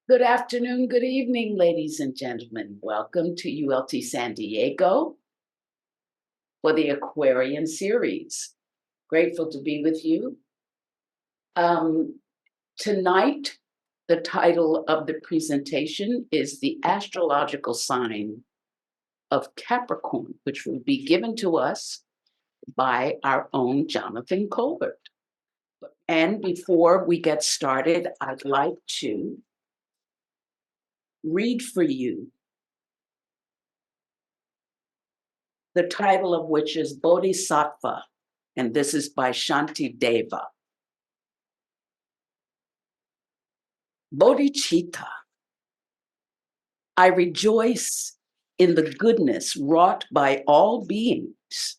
Good afternoon, good evening, ladies and gentlemen. Welcome to ULT San Diego for the Aquarian series. Grateful to be with you. Tonight, the title of the presentation is The Astrological Sign of Capricorn, which will be given to us by our own Jonathan Colbert. And before we get started, I'd like to read for you the title of which is Bodhisattva, and this is by Shanti Deva. Bodhicitta, I rejoice in the goodness wrought by all beings,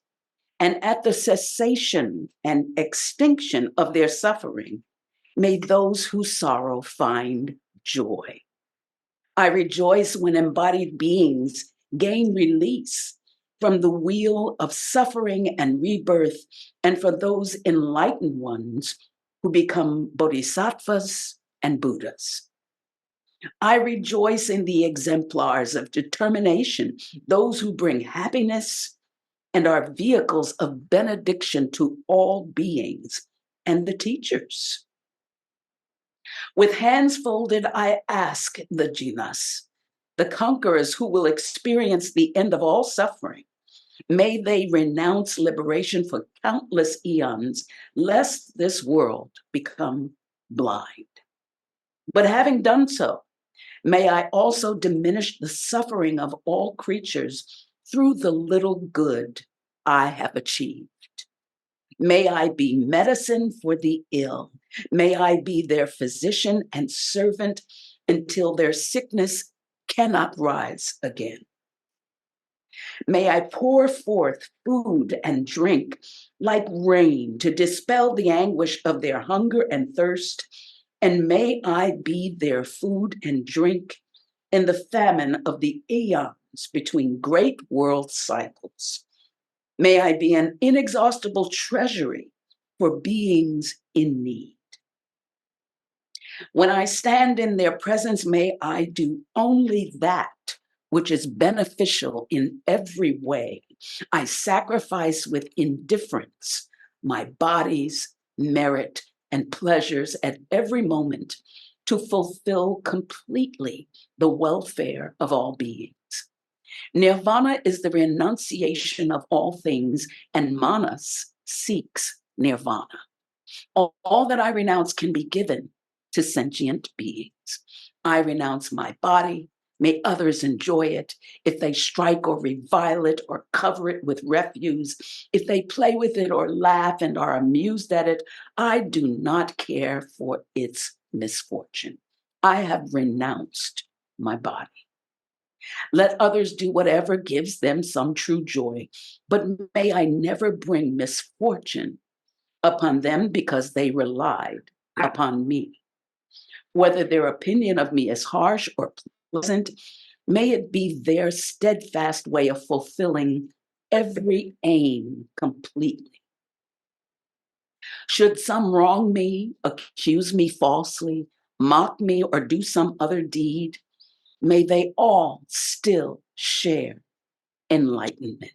and at the cessation and extinction of their suffering, may those who sorrow find joy. I rejoice when embodied beings gain release from the wheel of suffering and rebirth, and for those enlightened ones who become bodhisattvas and Buddhas. I rejoice in the exemplars of determination, those who bring happiness and are vehicles of benediction to all beings and the teachers. With hands folded, I ask the Jinas, the conquerors who will experience the end of all suffering, may they renounce liberation for countless eons, lest this world become blind. But having done so, may I also diminish the suffering of all creatures through the little good I have achieved. May I be medicine for the ill. May I be their physician and servant until their sickness cannot rise again. May I pour forth food and drink like rain to dispel the anguish of their hunger and thirst, and may I be their food and drink in the famine of the eons between great world cycles. May I be an inexhaustible treasury for beings in need. When I stand in their presence, may I do only that which is beneficial in every way. I sacrifice with indifference my body's merit and pleasures at every moment to fulfill completely the welfare of all beings. Nirvana is the renunciation of all things, and Manas seeks nirvana. All that I renounce can be given to sentient beings. I renounce my body. May others enjoy it. If they strike or revile it or cover it with refuse, if they play with it or laugh and are amused at it, I do not care for its misfortune. I have renounced my body. Let others do whatever gives them some true joy, but may I never bring misfortune upon them because they relied upon me. Whether their opinion of me is harsh or pleasant, may it be their steadfast way of fulfilling every aim completely. Should some wrong me, accuse me falsely, mock me, or do some other deed, may they all still share enlightenment.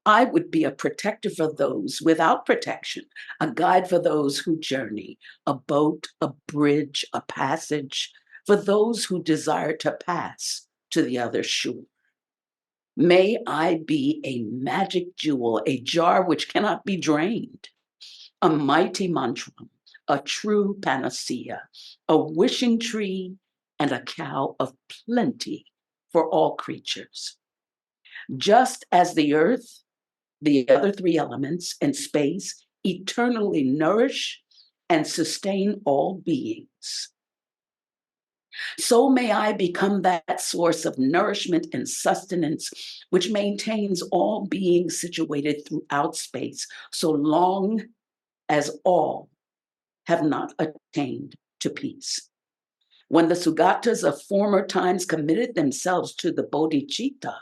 I would be a protector for those without protection, a guide for those who journey, a boat, a bridge, a passage, for those who desire to pass to the other shore. May I be a magic jewel, a jar which cannot be drained, a mighty mantra, a true panacea, a wishing tree, and a cow of plenty for all creatures. Just as the earth, the other three elements, and space eternally nourish and sustain all beings, so may I become that source of nourishment and sustenance which maintains all beings situated throughout space, so long as all have not attained to peace. When the Sugatas of former times committed themselves to the bodhicitta,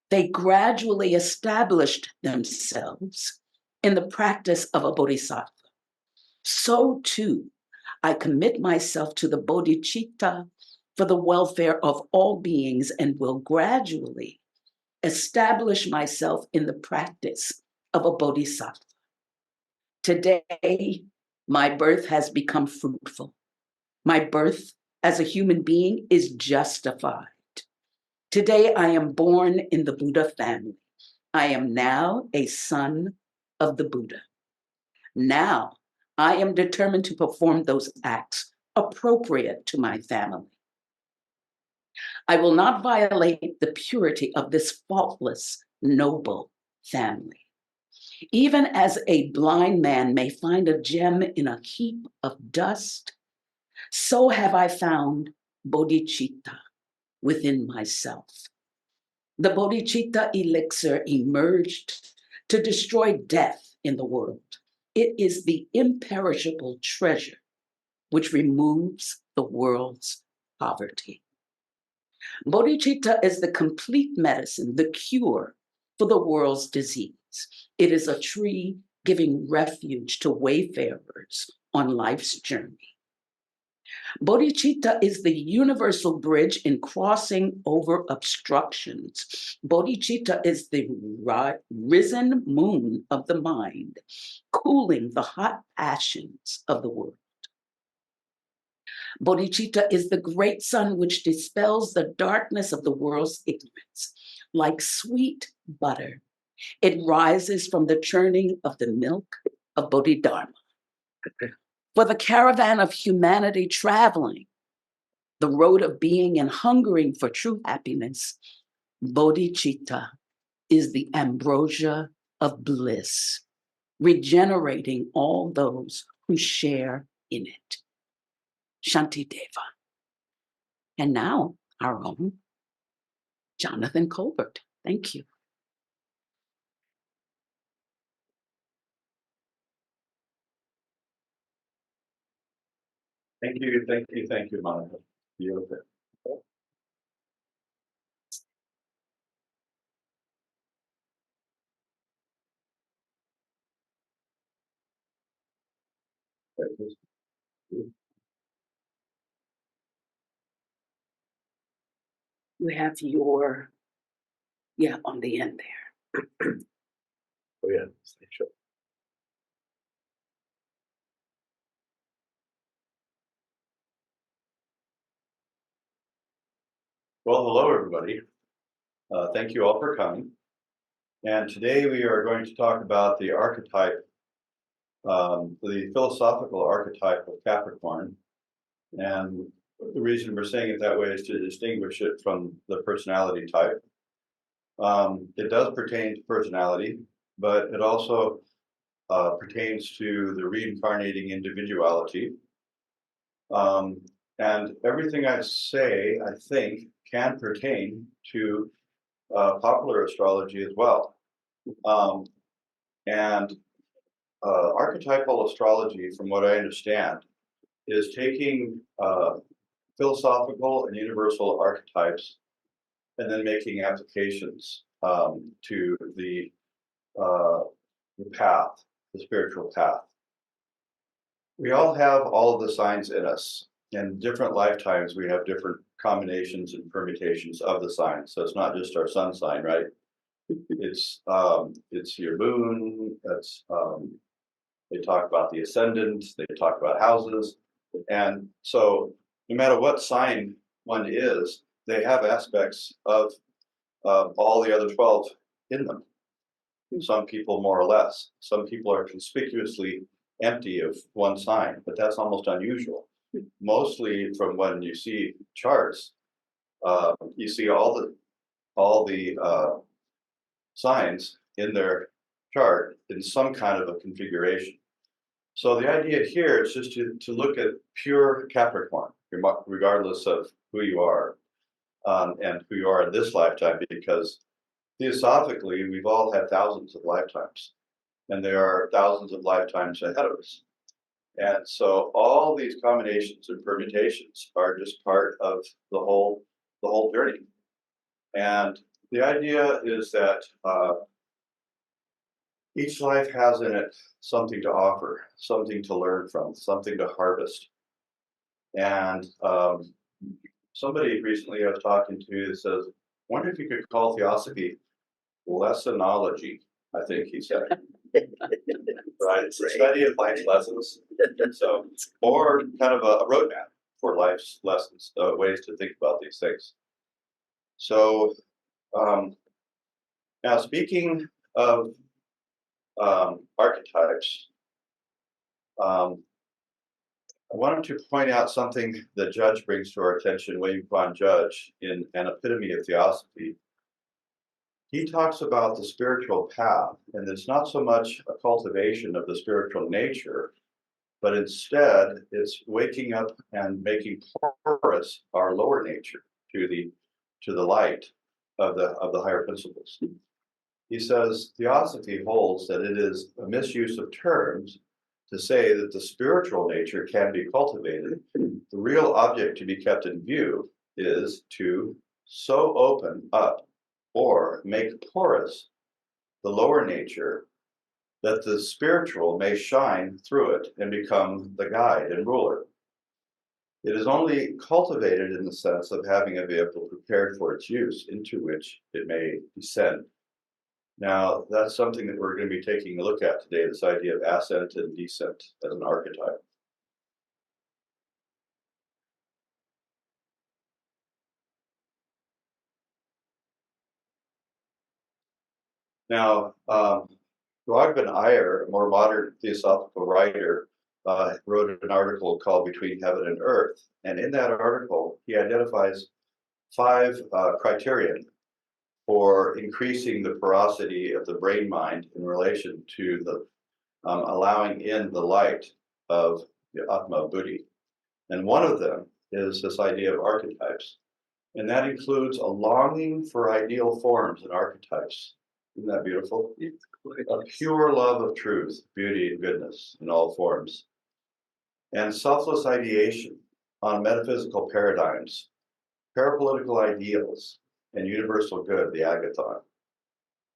they gradually established themselves in the practice of a bodhisattva. So too, I commit myself to the bodhicitta for the welfare of all beings and will gradually establish myself in the practice of a bodhisattva. Today, my birth has become fruitful. My birth as a human being is justified. Today, I am born in the Buddha family. I am now a son of the Buddha. Now, I am determined to perform those acts appropriate to my family. I will not violate the purity of this faultless, noble family. Even as a blind man may find a gem in a heap of dust, so have I found bodhicitta within myself. The bodhicitta elixir emerged to destroy death in the world. It is the imperishable treasure which removes the world's poverty. Bodhicitta is the complete medicine, the cure for the world's disease. It is a tree giving refuge to wayfarers on life's journey. Bodhicitta is the universal bridge in crossing over obstructions. Bodhicitta is the risen moon of the mind, cooling the hot passions of the world. Bodhicitta is the great sun which dispels the darkness of the world's ignorance. Like sweet butter, it rises from the churning of the milk of Bodhidharma. For the caravan of humanity traveling the road of being and hungering for true happiness, bodhicitta is the ambrosia of bliss, regenerating all those who share in it. Shantideva. And now, our own Jonathan Colbert. Thank you. Thank you, Monica. Beautiful. You have your, on the end there. Oh yeah, sure. Well, hello everybody. Thank you all for coming. And today we are going to talk about the archetype, the philosophical archetype of Capricorn. And the reason we're saying it that way is to distinguish it from the personality type. It does pertain to personality, but it also pertains to the reincarnating individuality. And everything I say, I think, can pertain to popular astrology as well. And archetypal astrology, from what I understand, is taking philosophical and universal archetypes and then making applications to the path, the spiritual path. We all have all of the signs in us. In different lifetimes, we have different combinations and permutations of the signs. So it's not just our sun sign, right? It's your moon. That's they talk about the ascendant. They talk about houses, and so no matter what sign one is, they have aspects of all the other 12 in them. Some people more or less. Some people are conspicuously empty of one sign, but that's almost unusual. Mostly from when you see charts, you see all the signs in their chart in some kind of a configuration. So the idea here is just to look at pure Capricorn, regardless of who you are and who you are in this lifetime, because theosophically, we've all had thousands of lifetimes, and there are thousands of lifetimes ahead of us. And so all these combinations and permutations are just part of the whole journey. And the idea is that each life has in it something to offer, something to learn from, something to harvest. And somebody recently I was talking to says, wonder if you could call theosophy lessonology, I think he said. Right, it's a study of life's lessons. So, or kind of a roadmap for life's lessons, ways to think about these things. So, now speaking of archetypes, I wanted to point out something that Judge brings to our attention, William Quan Judge, in An Epitome of Theosophy. He talks about the spiritual path, and it's not so much a cultivation of the spiritual nature, but instead it's waking up and making porous our lower nature to the light of the higher principles. He says theosophy holds that it is a misuse of terms to say that the spiritual nature can be cultivated. The real object to be kept in view is to so open up or make porous the lower nature that the spiritual may shine through it and become the guide and ruler. It is only cultivated in the sense of having a vehicle prepared for its use into which it may descend. Now, that's something that we're going to be taking a look at today, this idea of ascent and descent as an archetype. Now, Rogban Iyer, a more modern theosophical writer, wrote an article called Between Heaven and Earth. And in that article, he identifies 5 criterion for increasing the porosity of the brain mind in relation to the allowing in the light of the Atma Buddhi. And one of them is this idea of archetypes. And that includes a longing for ideal forms and archetypes. Isn't that beautiful? A pure love of truth, beauty, and goodness in all forms. And selfless ideation on metaphysical paradigms, parapolitical ideals, and universal good, the agathon.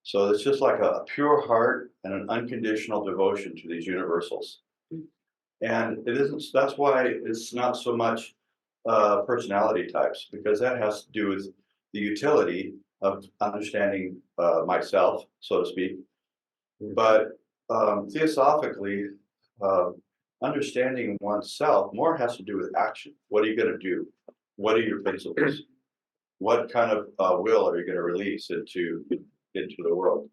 So it's just like a pure heart and an unconditional devotion to these universals. And it isn't, that's why it's not so much personality types, because that has to do with the utility of understanding myself, so to speak. But theosophically, understanding oneself more has to do with action. What are you going to do? What are your principles? What kind of will are you going to release into the world?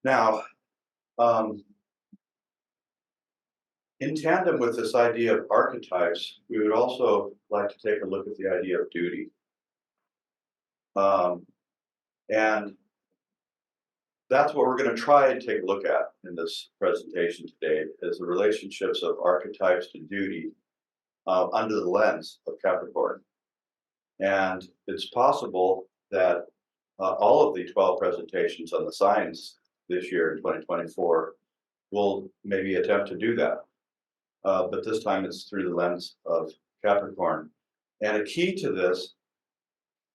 Now, in tandem with this idea of archetypes, we would also like to take a look at the idea of duty. And that's what we're going to try and take a look at in this presentation today, is the relationships of archetypes to duty under the lens of Capricorn. And it's possible that all of the 12 presentations on the signs this year in 2024 will maybe attempt to do that. But this time it's through the lens of Capricorn. And a key to this,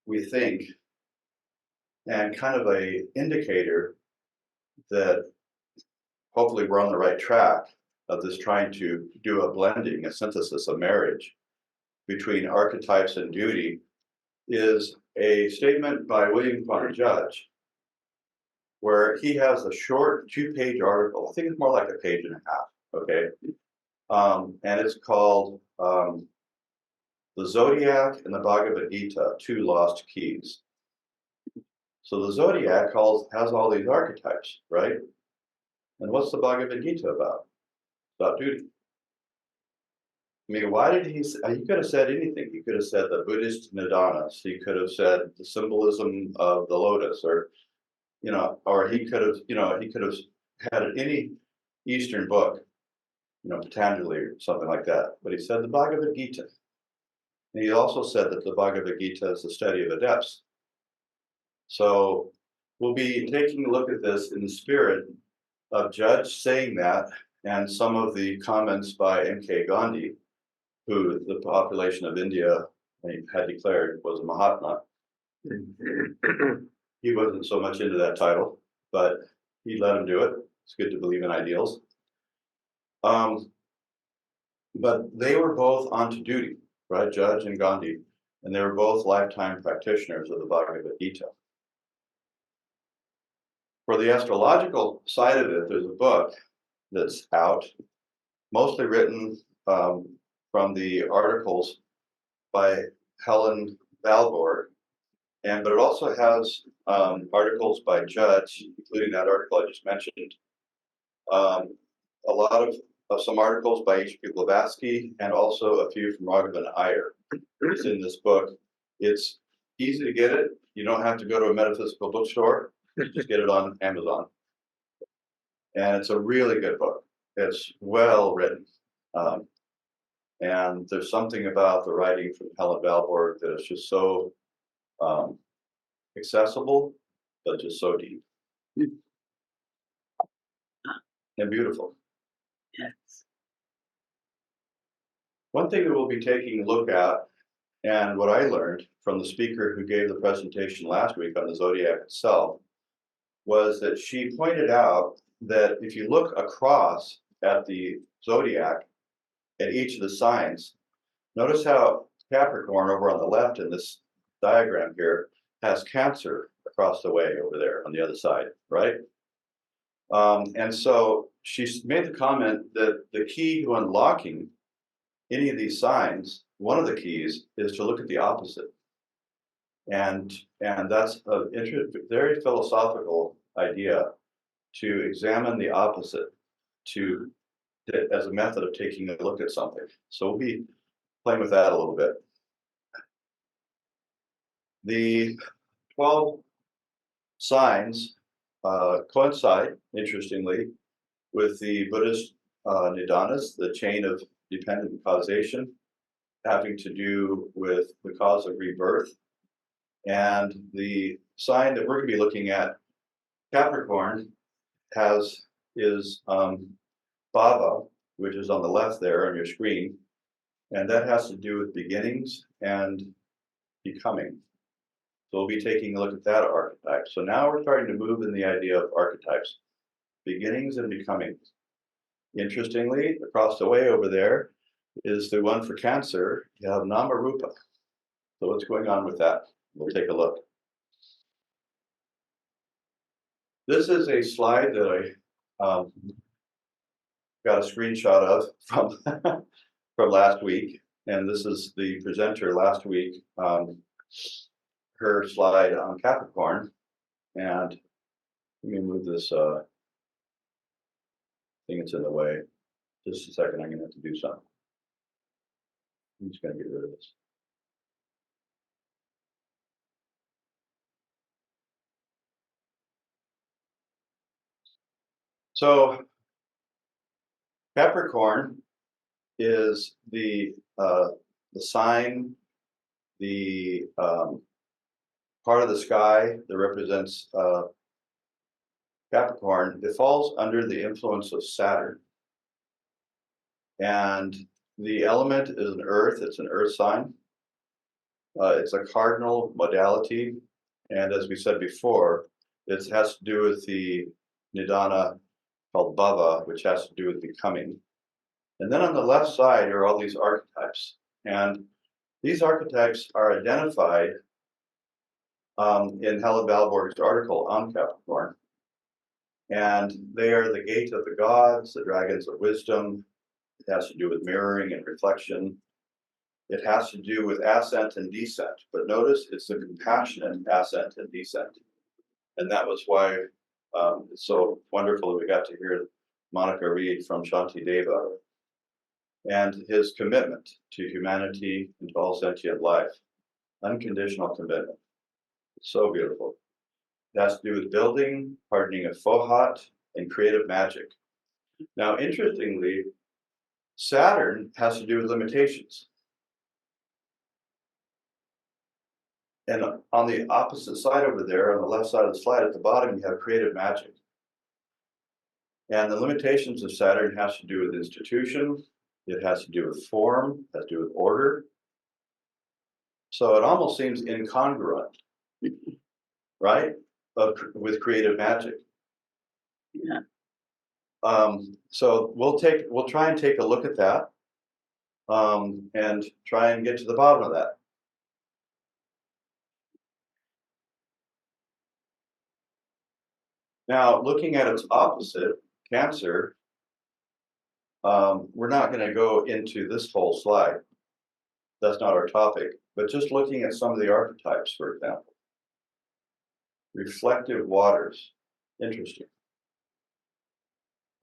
we think, and kind of a indicator that hopefully we're on the right track of this trying to do a blending, a synthesis, a marriage between archetypes and duty, is a statement by William Quan Judge, where he has a short 2-page article. I think it's more like a page and a half, okay? And it's called The Zodiac and the Bhagavad Gita, Two Lost Keys. So the Zodiac has all these archetypes, right? And what's the Bhagavad Gita about? It's about duty. I mean, why did he could have said anything. He could have said the Buddhist Nidanas. He could have said the symbolism of the lotus, or, or he could have had any Eastern book, Patanjali or something like that. But he said the Bhagavad Gita. And he also said that the Bhagavad Gita is the study of adepts. So we'll be taking a look at this in the spirit of Judge saying that, and some of the comments by M.K. Gandhi, who the population of India had declared was a Mahatma. He wasn't so much into that title, but he let him do it. It's good to believe in ideals. But they were both onto duty, right? Judge and Gandhi, and they were both lifetime practitioners of the Bhagavad Gita. For the astrological side of it, there's a book that's out, mostly written from the articles by Helen Valborg, but it also has articles by Judge, including that article I just mentioned. A lot of some articles by H.P. Blavatsky, and also a few from Raghavan Iyer. It's in this book. It's easy to get it. You don't have to go to a metaphysical bookstore. Just get it on Amazon. And it's a really good book. It's well written. And there's something about the writing from Helen Valborg that is just so accessible, but just so deep and beautiful. Yes. One thing that we'll be taking a look at, and what I learned from the speaker who gave the presentation last week on the zodiac itself, was that she pointed out that if you look across at the zodiac, at each of the signs, notice how Capricorn over on the left in this diagram here has Cancer across the way over there on the other side, right? And so she made the comment that the key to unlocking any of these signs, one of the keys is to look at the opposite. And that's a very philosophical idea, to examine the opposite as a method of taking a look at something. So we'll be playing with that a little bit. The 12 signs coincide, interestingly, with the Buddhist nidanas, the chain of dependent causation, having to do with the cause of rebirth. And the sign that we're going to be looking at, Capricorn, is Baba, which is on the left there on your screen, and that has to do with beginnings and becoming. So we'll be taking a look at that archetype. So now we're starting to move in the idea of archetypes, beginnings and becomings. Interestingly, across the way over there is the one for Cancer. You have Nama Rupa. So what's going on with that? We'll take a look. This is a slide that I got a screenshot of from from last week, and this is the presenter last week, her slide on Capricorn. And let me move this thing that's in the way. Just a second, I'm going to have to do something. I'm just going to get rid of this. So Capricorn is the sign, the part of the sky that represents Capricorn. It falls under the influence of Saturn. And the element is an earth, it's an earth sign. It's a cardinal modality. And as we said before, it has to do with the nidana called bhava, which has to do with becoming. And then on the left side are all these archetypes. And these archetypes are identified in Helen Valborg's article on Capricorn. And they are the gate of the gods, the dragons of wisdom. It has to do with mirroring and reflection. It has to do with ascent and descent. But notice it's the compassionate ascent and descent. And that was why it's so wonderful that we got to hear Monica read from Shanti Deva and his commitment to humanity and to all sentient life. Unconditional commitment. It's so beautiful. It has to do with building, hardening of fohat, and creative magic. Now, interestingly, Saturn has to do with limitations. And on the opposite side over there, on the left side of the slide at the bottom, you have creative magic. And the limitations of Saturn has to do with institution, it has to do with form, it has to do with order. So it almost seems incongruent, right? With creative magic. Yeah. So we'll try and take a look at that. and try and get to the bottom of that. Now, looking at its opposite, Cancer, we're not going to go into this whole slide. That's not our topic, but just looking at some of the archetypes, for example. Reflective waters, interesting.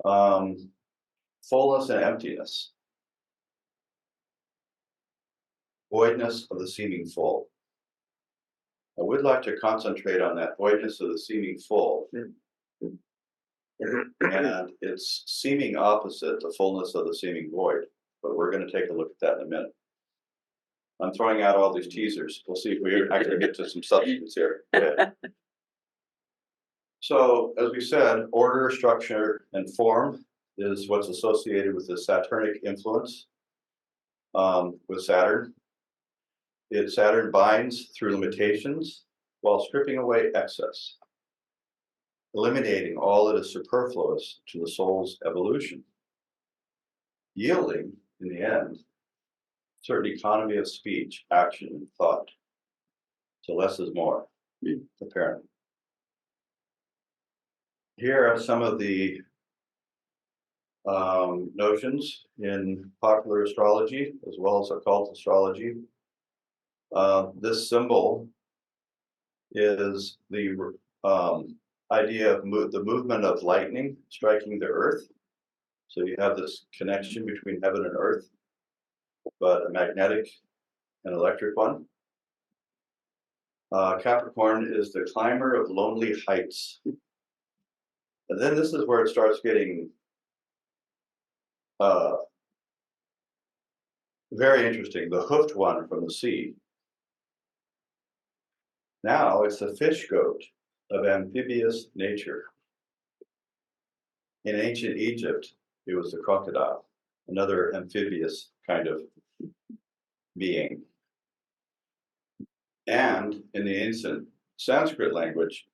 Fullness and emptiness. Voidness of the seeming full. I would like to concentrate on that voidness of the seeming full and its seeming opposite, the fullness of the seeming void. But we're going to take a look at that in a minute. I'm throwing out all these teasers. We'll see if we actually get to some substance here. So, as we said, order, structure, and form is what's associated with the Saturnic influence with Saturn. Saturn binds through limitations while stripping away excess, eliminating all that is superfluous to the soul's evolution, yielding, in the end, certain economy of speech, action, and thought. So less is more, apparently. Here are some of the notions in popular astrology as well as occult astrology. This symbol is the idea of the movement of lightning striking the earth. So you have this connection between heaven and earth, but a magnetic and electric one. Capricorn is the climber of lonely heights. And then this is where it starts getting very interesting, the hoofed one from the sea. Now it's the fish goat of amphibious nature. In ancient Egypt, it was the crocodile, another amphibious kind of being. And in the ancient Sanskrit language,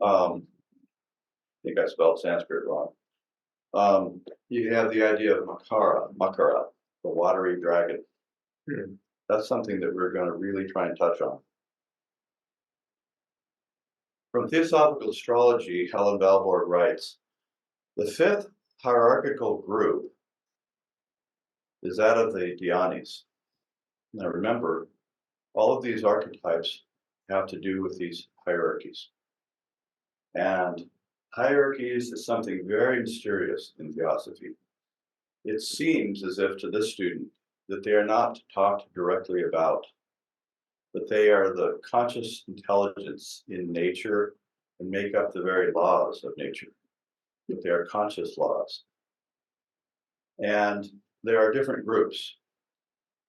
I think I spelled Sanskrit wrong. You have the idea of Makara, the watery dragon. That's something that we're going to really try and touch on. From Theosophical Astrology, Helen Valborg writes, the fifth hierarchical group is that of the Dhyanis. Now remember, all of these archetypes have to do with these hierarchies. And hierarchies is something very mysterious in Theosophy. It seems as if to this student that they are not talked directly about, but they are the conscious intelligence in nature and make up the very laws of nature. But they are conscious laws. And there are different groups,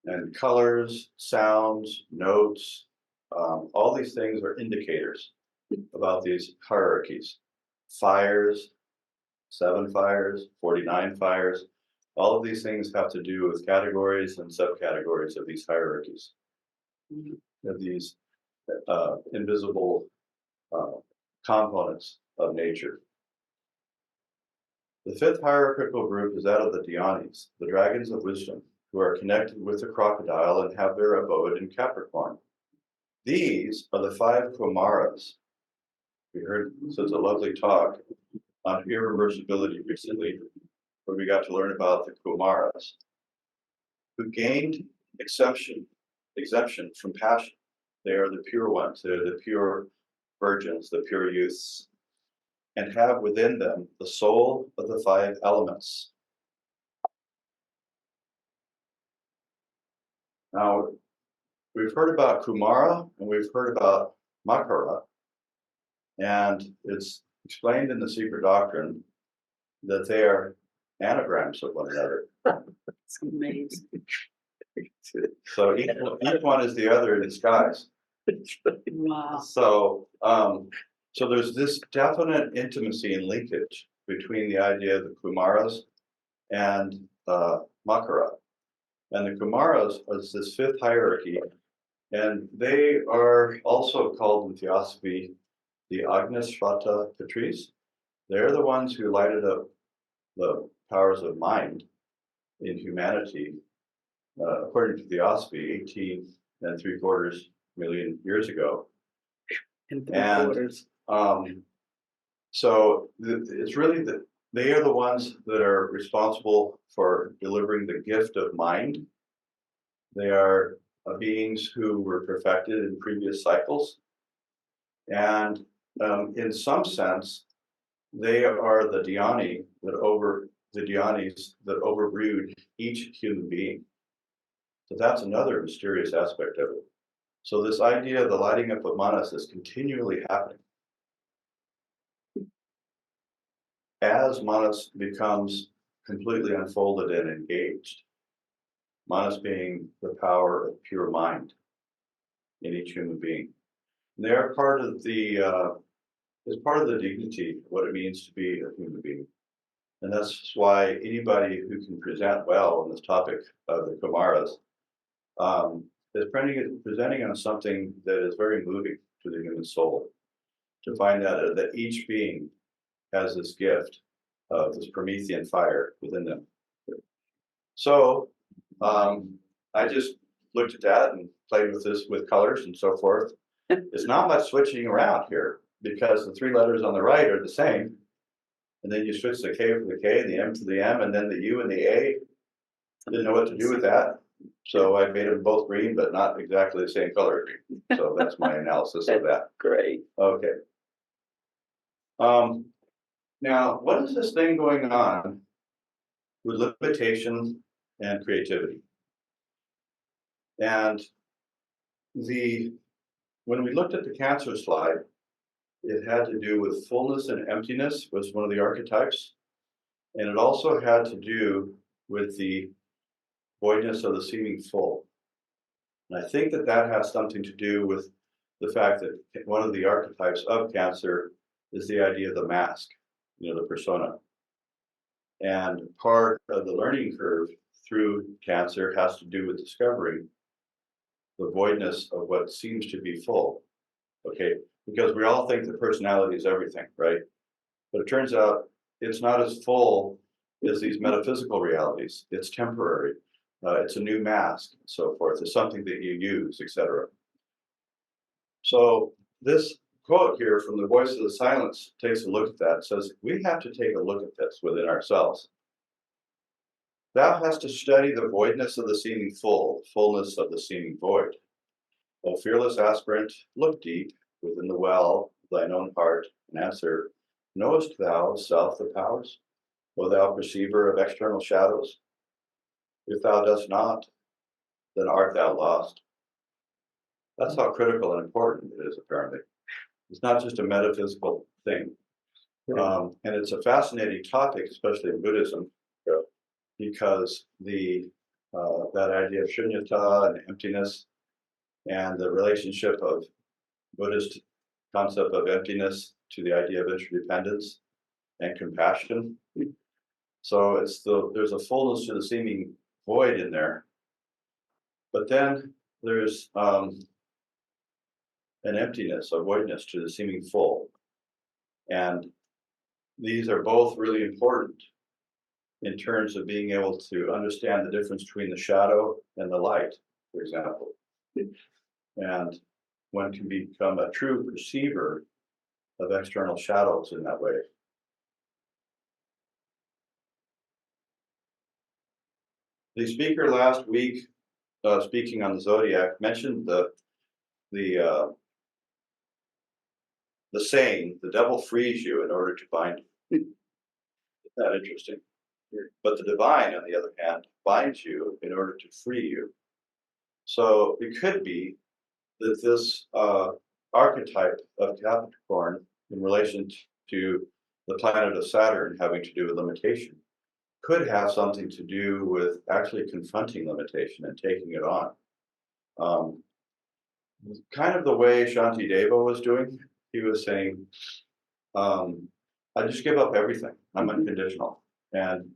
and colors, sounds, notes, all these things are indicators about these hierarchies. Fires, 7 fires, 49 fires, all of these things have to do with categories and subcategories of these hierarchies, of these invisible components of nature. The fifth hierarchical group is that of the Dhyanis, the dragons of wisdom, who are connected with the crocodile and have their abode in Capricorn. These are the 5 Kumaras. We heard such a lovely talk on irreversibility recently, where we got to learn about the Kumaras, who gained exemption from passion. They are the pure ones, they're the pure virgins, the pure youths, and have within them the soul of the 5 elements. Now, we've heard about Kumara and we've heard about Makara, and it's explained in the Secret Doctrine that they are anagrams of one another. It's amazing. So each one is the other in disguise. Wow. So, so there's this definite intimacy and linkage between the idea of the Kumaras and Makara. And the Kumaras is this 5th hierarchy, and they are also called in Theosophy the Agnishrata Patris. They're the ones who lighted up the powers of mind in humanity, according to Theosophy, 18.75 million years ago. And three And quarters. So it's really that they are the ones that are responsible for delivering the gift of mind. They are beings who were perfected in previous cycles. And in some sense, they are the Dhyanis that overbrood each human being. So that's another mysterious aspect of it. So this idea of the lighting up of manas is continually happening. As manas becomes completely unfolded and engaged, manas being the power of pure mind in each human being. And they are part of the is part of the dignity of what it means to be a human being. And that's why anybody who can present well on this topic of the Kumaras is presenting on something that is very moving to the human soul, to find out that each being has this gift of this Promethean fire within them. So I just looked at that and played with this with colors and so forth. It's not much switching around here because the three letters on the right are the same. And then you switch the K for the K, the M to the M, and then the U and the A. Didn't know what to do with that. So I made them both green, but not exactly the same color green. So that's my analysis of that. Great. Okay. Now, what is this thing going on with limitation and creativity? And when we looked at the Cancer slide, it had to do with fullness and emptiness was one of the archetypes. And it also had to do with the voidness of the seeming full. And I think that that has something to do with the fact that one of the archetypes of Cancer is the idea of the mask, the persona. And part of the learning curve through Cancer has to do with discovering the voidness of what seems to be full. Okay, because we all think that personality is everything, right? But it turns out it's not as full as these metaphysical realities. It's temporary. It's a new mask, and so forth. It's something that you use, etc. So this quote here from the Voice of the Silence takes a look at that. It says, we have to take a look at this within ourselves. Thou hast to study the voidness of the seeming full, fullness of the seeming void. O fearless aspirant, look deep within the well of thine own heart and answer, knowest thou of self the powers, O thou perceiver of external shadows? If thou dost not, then art thou lost. That's how critical and important it is, apparently. It's not just a metaphysical thing. And it's a fascinating topic, especially in Buddhism, because that idea of shunyata and emptiness and the relationship of Buddhist concept of emptiness to the idea of interdependence and compassion. So there's a fullness to the seeming void in there, but then there's an emptiness, a voidness to the seeming full, and these are both really important in terms of being able to understand the difference between the shadow and the light, for example. And one can become a true perceiver of external shadows in that way. The speaker last week, speaking on the zodiac, mentioned the saying, "The devil frees you in order to bind you." Isn't that interesting? But the divine, on the other hand, binds you in order to free you. So it could be that this archetype of Capricorn, in relation to the planet of Saturn having to do with limitation, could have something to do with actually confronting limitation and taking it on. Kind of the way Shanti Deva was doing. He was saying, I just give up everything. I'm unconditional. And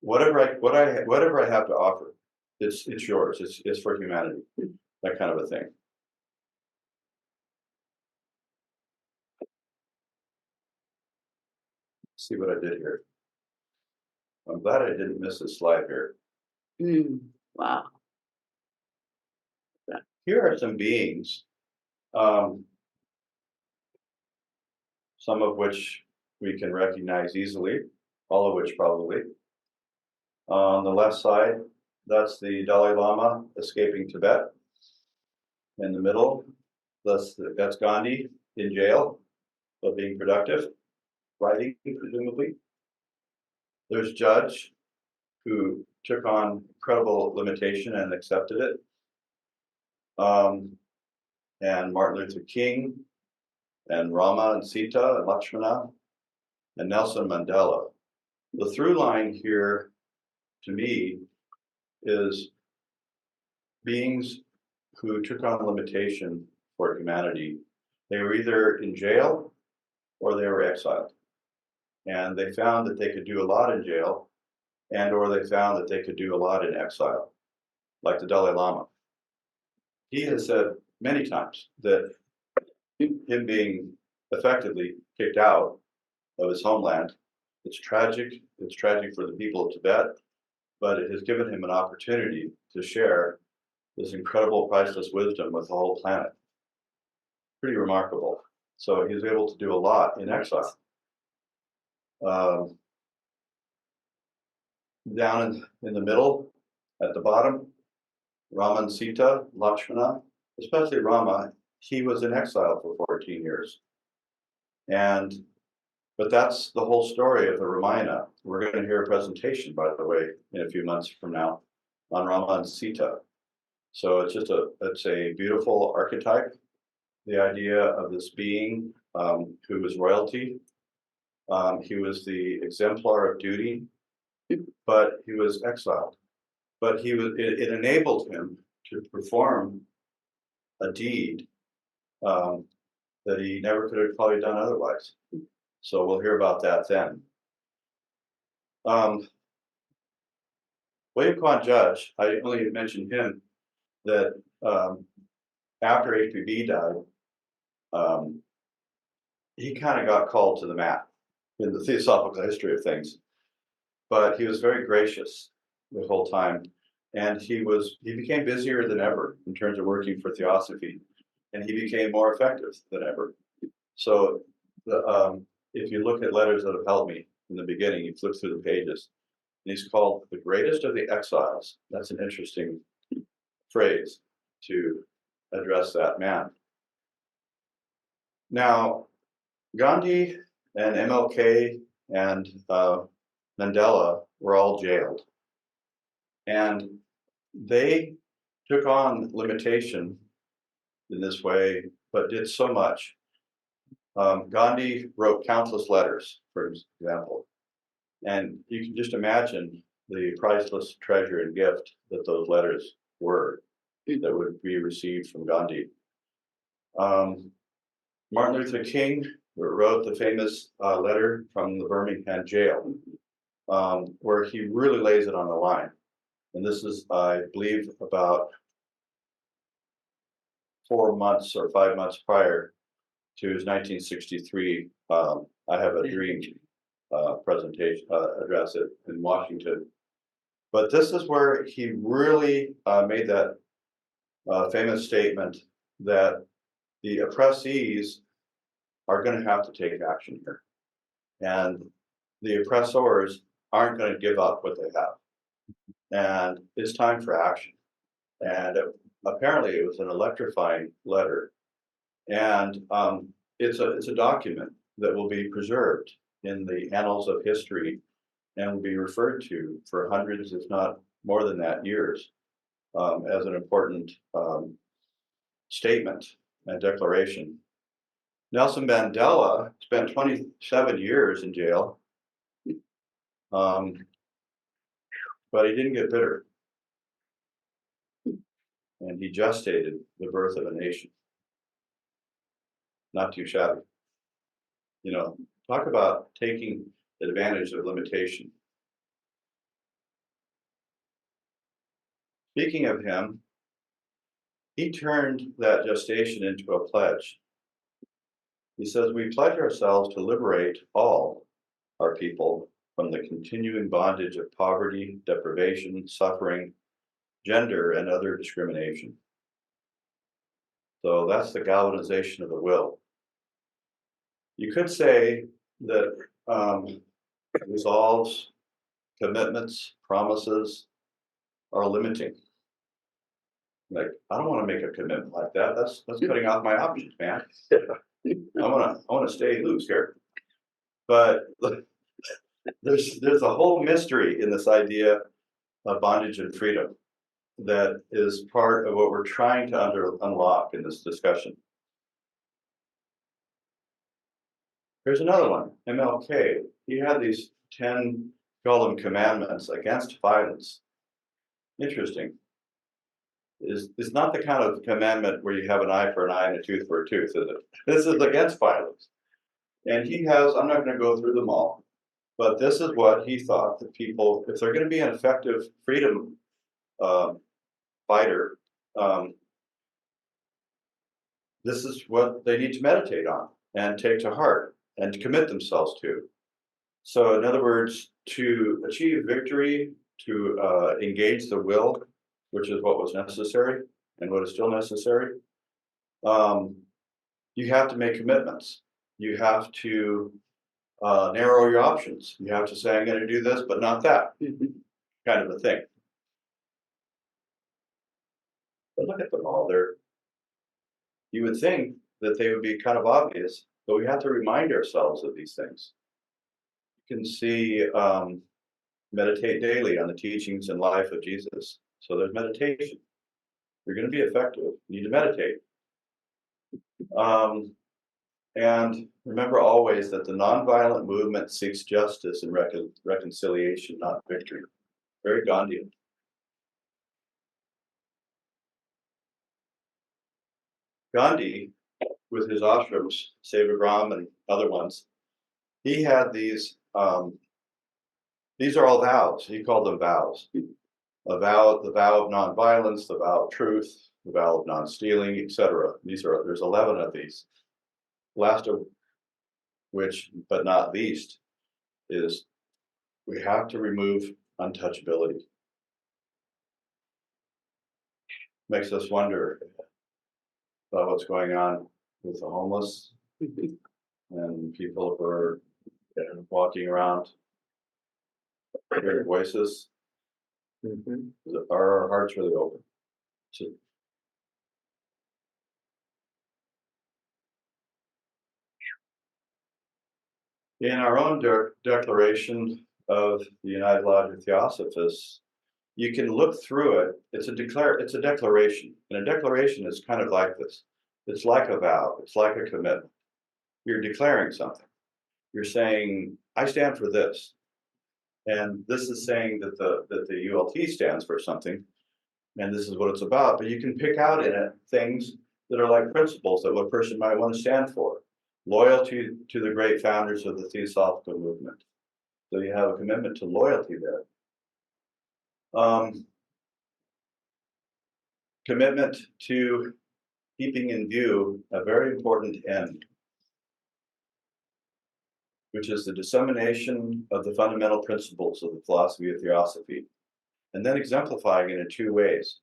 whatever I have to offer, it's yours. It's for humanity. That kind of a thing. See what I did here. I'm glad I didn't miss this slide here. Wow. Here are some beings, um, some of which we can recognize easily, all of which probably. On the left side, that's the Dalai Lama escaping Tibet. In the middle, that's Gandhi in jail, but being productive, writing, presumably. There's Judge, who took on incredible limitation and accepted it. And Martin Luther King, and Rama and Sita and Lakshmana, and Nelson Mandela. The through line here, to me, is beings who took on limitation for humanity. They were either in jail or they were exiled. And they found that they could do a lot in jail, and or they found that they could do a lot in exile, like the Dalai Lama. He has said many times that him being effectively kicked out of his homeland, it's tragic. It's tragic for the people of Tibet, but it has given him an opportunity to share this incredible, priceless wisdom with the whole planet. Pretty remarkable. So he was able to do a lot in exile. Down in the middle, at the bottom, Rama and Sita, Lakshmana, especially Rama, he was in exile for 14 years. But that's the whole story of the Ramayana. We're going to hear a presentation, by the way, in a few months from now on Rama and Sita. So it's a beautiful archetype. The idea of this being who was royalty. He was the exemplar of duty, but he was exiled. But it enabled him to perform a deed that he never could have probably done otherwise. So we'll hear about that then. William Quan Judge, I only mentioned him that after HPV died, he kind of got called to the mat in the theosophical history of things. But he was very gracious the whole time. And he became busier than ever in terms of working for theosophy. And he became more effective than ever. So if you look at letters that have helped me in the beginning, you flip through the pages, and he's called the greatest of the exiles. That's an interesting phrase to address that man. Now, Gandhi and MLK and Mandela were all jailed. And they took on limitation in this way, but did so much. Gandhi wrote countless letters, for example, and you can just imagine the priceless treasure and gift that those letters were that would be received from Gandhi. Martin Luther King wrote the famous letter from the Birmingham jail, where he really lays it on the line. And this is, I believe, about 4 months or 5 months prior to his 1963 I Have a Dream presentation address in Washington. But this is where he really made that famous statement that the oppressees are going to have to take action here. And the oppressors aren't going to give up what they have. And it's time for action. And apparently it was an electrifying letter. And it's a document that will be preserved in the annals of history and will be referred to for hundreds, if not more than that, years as an important statement and declaration. Nelson Mandela spent 27 years in jail, but he didn't get bitter. And he gestated the birth of a nation. Not too shabby. You know, talk about taking advantage of limitation. Speaking of him, he turned that gestation into a pledge. He says, we pledge ourselves to liberate all our people from the continuing bondage of poverty, deprivation, suffering, gender, and other discrimination. So that's the galvanization of the will. You could say that resolves, commitments, promises are limiting. Like, I don't want to make a commitment like that. That's cutting off my options, man. I want to stay loose here. But there's a whole mystery in this idea of bondage and freedom that is part of what we're trying to unlock in this discussion. Here's another one, MLK. He had these 10, call them commandments against violence. Interesting. It's not the kind of commandment where you have an eye for an eye and a tooth for a tooth, is it? This is against violence. And he has, I'm not going to go through them all, but this is what he thought that people, if they're going to be an effective freedom fighter, this is what they need to meditate on and take to heart and to commit themselves to. So in other words, to achieve victory, to engage the will, which is what was necessary and what is still necessary, you have to make commitments. You have to narrow your options. You have to say, I'm going to do this, but not that, kind of a thing. But look at them all. You would think that they would be kind of obvious, but we have to remind ourselves of these things. You can see meditate daily on the teachings and life of Jesus. So there's meditation. You're going to be effective. You need to meditate. And remember always that the nonviolent movement seeks justice and reconciliation, not victory. Very Gandhian. Gandhi, with his ashrams, Sevagram and other ones, he had these are all vows. He called them vows. The vow of nonviolence, the vow of truth, the vow of non-stealing, etc. There's 11 of these. Last of which, but not least, is we have to remove untouchability. Makes us wonder about what's going on with the homeless and people who are walking around hearing voices. Are our hearts really open? So, in our own declaration of the United Lodge of Theosophists, you can look through it. It's a declaration. And a declaration is kind of like this. It's like a vow. It's like a commitment. You're declaring something. You're saying, I stand for this. And this is saying that the ULT stands for something. And this is what it's about. But you can pick out in it things that are like principles that one person might want to stand for. Loyalty to the great founders of the Theosophical movement. So you have a commitment to loyalty there. Commitment to keeping in view a very important end, which is the dissemination of the fundamental principles of the philosophy of Theosophy, and then exemplifying it in two ways.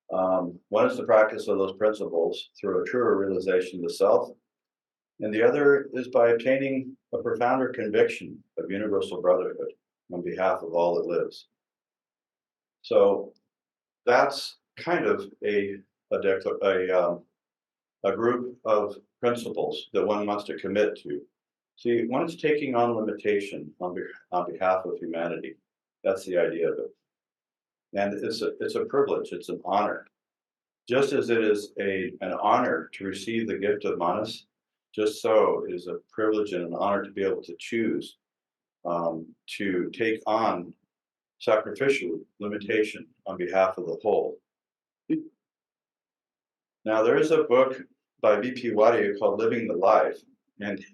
One is the practice of those principles through a truer realization of the self, and the other is by obtaining a profounder conviction of universal brotherhood on behalf of all that lives. So that's kind of a group of principles that one wants to commit to. See, one is taking on limitation on behalf of humanity. That's the idea of it. And it's a privilege, it's an honor. Just as it is an honor to receive the gift of manas, just so it is a privilege and an honor to be able to choose to take on sacrificial limitation on behalf of the whole. Now, there is a book by V.P. Wadia called Living the Life, and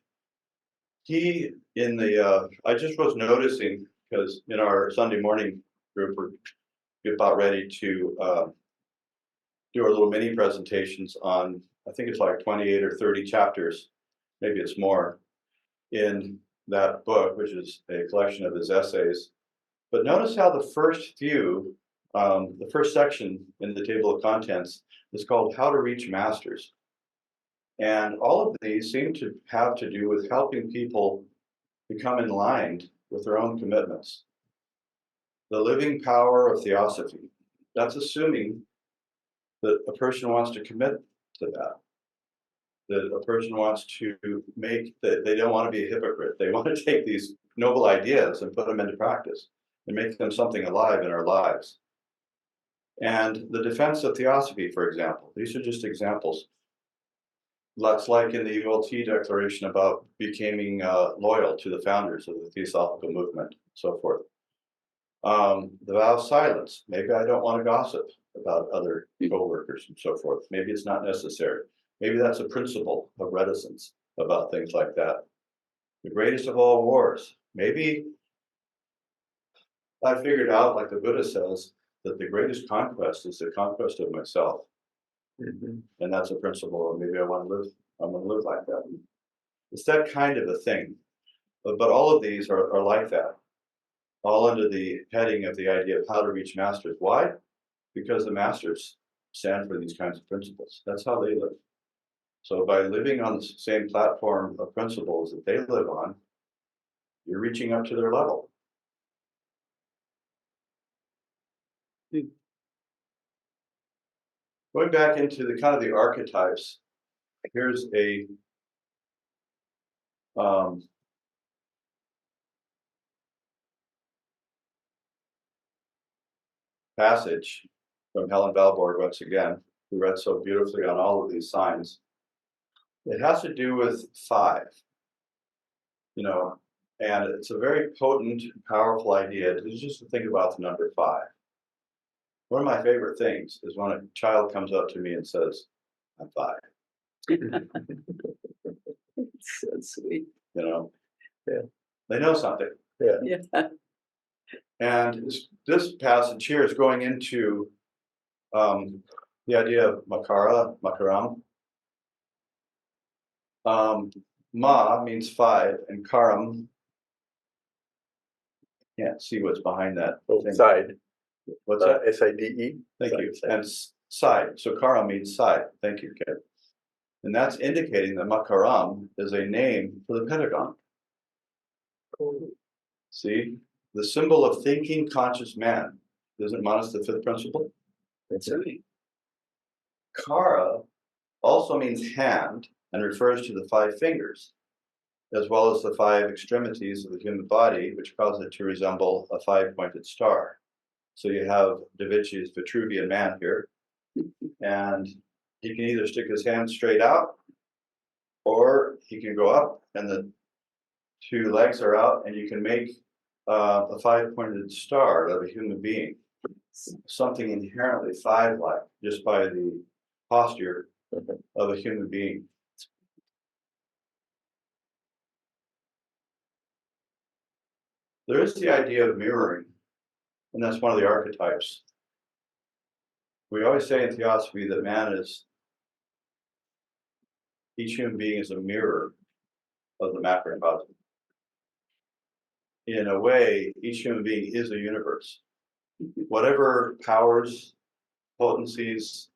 he, I just was noticing, because in our Sunday morning group, we're about ready to do our little mini presentations on, I think it's like 28 or 30 chapters, maybe it's more, in that book, which is a collection of his essays. But notice how the first few, the first section in the table of contents is called How to Reach Masters. And all of these seem to have to do with helping people become aligned with their own commitments. The living power of theosophy. That's assuming that a person wants to commit to that. That a person wants to make that they don't want to be a hypocrite. They want to take these noble ideas and put them into practice and make them something alive in our lives. And the defense of theosophy, for example, these are just examples. That's like in the ULT declaration about becoming loyal to the founders of the Theosophical movement, and so forth. The vow of silence. Maybe I don't want to gossip about other co-workers and so forth. Maybe it's not necessary. Maybe that's a principle of reticence about things like that. The greatest of all wars. Maybe I figured out, like the Buddha says, that the greatest conquest is the conquest of myself. Mm-hmm. And that's a principle, and maybe I want to live like that. It's that kind of a thing. But all of these are like that, all under the heading of the idea of how to reach masters. Why? Because the masters stand for these kinds of principles. That's how they live. So by living on the same platform of principles that they live on, you're reaching up to their level. Going back into the kind of the archetypes, here's a passage from Helen Valborg once again, who read so beautifully on all of these signs. It has to do with 5, and it's a very potent, powerful idea just to think about the number 5. One of my favorite things is when a child comes up to me and says, "I'm 5." It's so sweet. Yeah. They know something. Yeah. And this passage here is going into the idea of makaram. Ma means 5, and karam, can't see what's behind that. Side. What's that? S-I-D-E. Thank side, you. Side. And side. So karam means side. Thank you, Ken. And that's indicating that makaram is a name for the Pentagon. See? The symbol of thinking conscious man. Isn't Manas the 5th principle? That's right. Kara also means hand and refers to the 5 fingers, as well as the 5 extremities of the human body, which cause it to resemble a 5-pointed star. So you have Da Vinci's Vitruvian Man here, and he can either stick his hand straight out, or he can go up, and the 2 legs are out, and you can make a 5-pointed star of a human being, something inherently 5-like, just by the posture of a human being. There is the idea of mirroring, and that's one of the archetypes. We always say in theosophy that each human being is a mirror of the macrocosm. In a way, each human being is a universe. Whatever powers, potencies,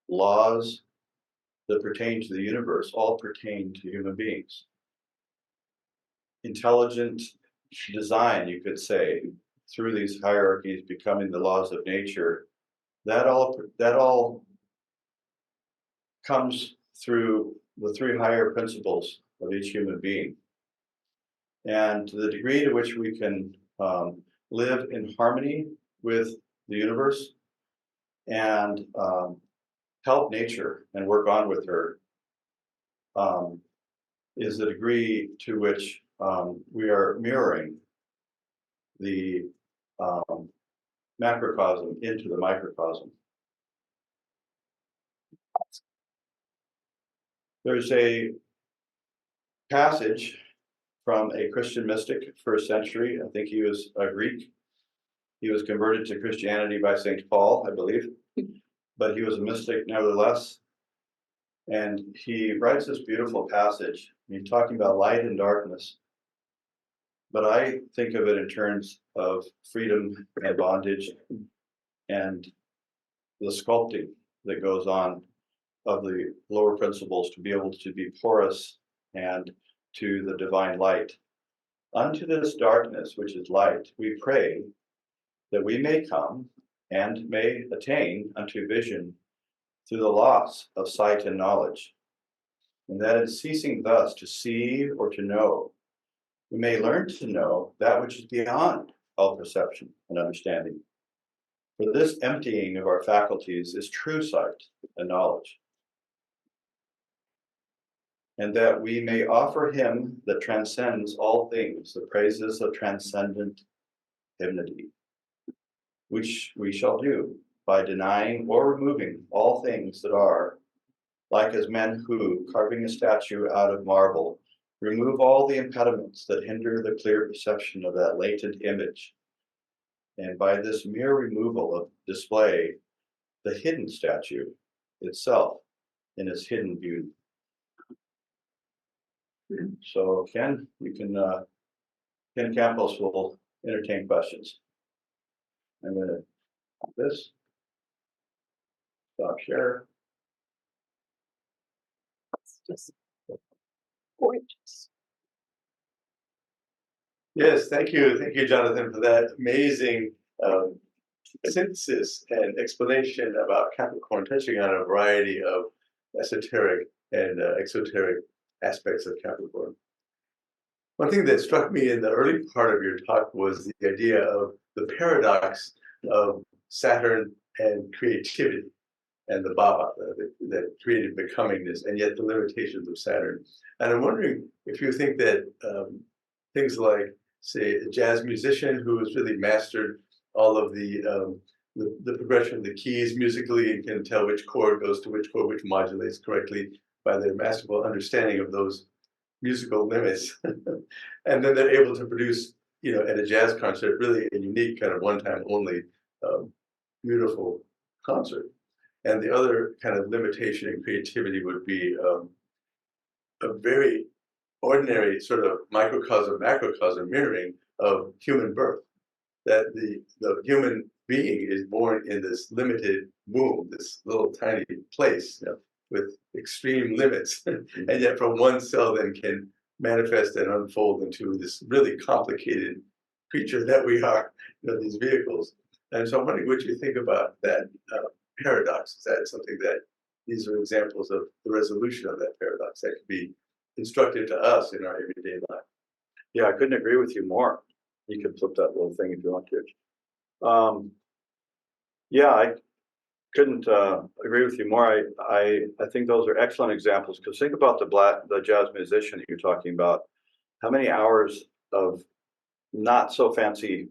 laws that pertain to the universe all pertain to human beings. Intelligent design, you could say, through these hierarchies becoming the laws of nature, that all comes through the 3 higher principles of each human being. And to the degree to which we can live in harmony with the universe and help nature and work on with her is the degree to which we are mirroring the macrocosm into the microcosm. There's a passage from a Christian mystic, 1st century. I think he was a Greek. He was converted to Christianity by St. Paul, I believe, but he was a mystic nevertheless. And he writes this beautiful passage. He's talking about light and darkness. But I think of it in terms of freedom and bondage and the sculpting that goes on of the lower principles to be able to be porous and to the divine light. Unto this darkness, which is light, we pray that we may come and may attain unto vision through the loss of sight and knowledge. And that in ceasing thus to see or to know, we may learn to know that which is beyond all perception and understanding. For this emptying of our faculties is true sight and knowledge. And that we may offer him that transcends all things the praises of transcendent hymnody, which we shall do by denying or removing all things that are, like as men who, carving a statue out of marble, remove all the impediments that hinder the clear perception of that latent image. And by this mere removal of display, the hidden statue itself in its hidden beauty. So Ken, you can, Ken Campos will entertain questions. I'm gonna do this. Stop share. It's just gorgeous. Yes, thank you, Jonathan, for that amazing synthesis and explanation about Capricorn, touching on a variety of esoteric and exoteric aspects of Capricorn. One thing that struck me in the early part of your talk was the idea of the paradox of Saturn and creativity and the Baba, that creative becomingness, and yet the limitations of Saturn. And I'm wondering if you think that things like, say, a jazz musician who has really mastered all of the progression of the keys musically and can tell which chord goes to which chord, which modulates correctly by their masterful understanding of those musical limits. And then they're able to produce, at a jazz concert, really a unique kind of one-time only beautiful concert. And the other kind of limitation in creativity would be a very ordinary sort of microcosm, macrocosm mirroring of human birth. That the human being is born in this limited womb, this little tiny place with extreme limits, and yet from one cell then can manifest and unfold into this really complicated creature that we are, these vehicles. And so I'm wondering what you think about that paradox. Is that something that these are examples of the resolution of that paradox that could be instructive to us in our everyday life? Yeah, I couldn't agree with you more. You could flip that little thing if you want to. Yeah, I couldn't agree with you more. I think those are excellent examples, because think about the jazz musician that you're talking about. How many hours of not so fancy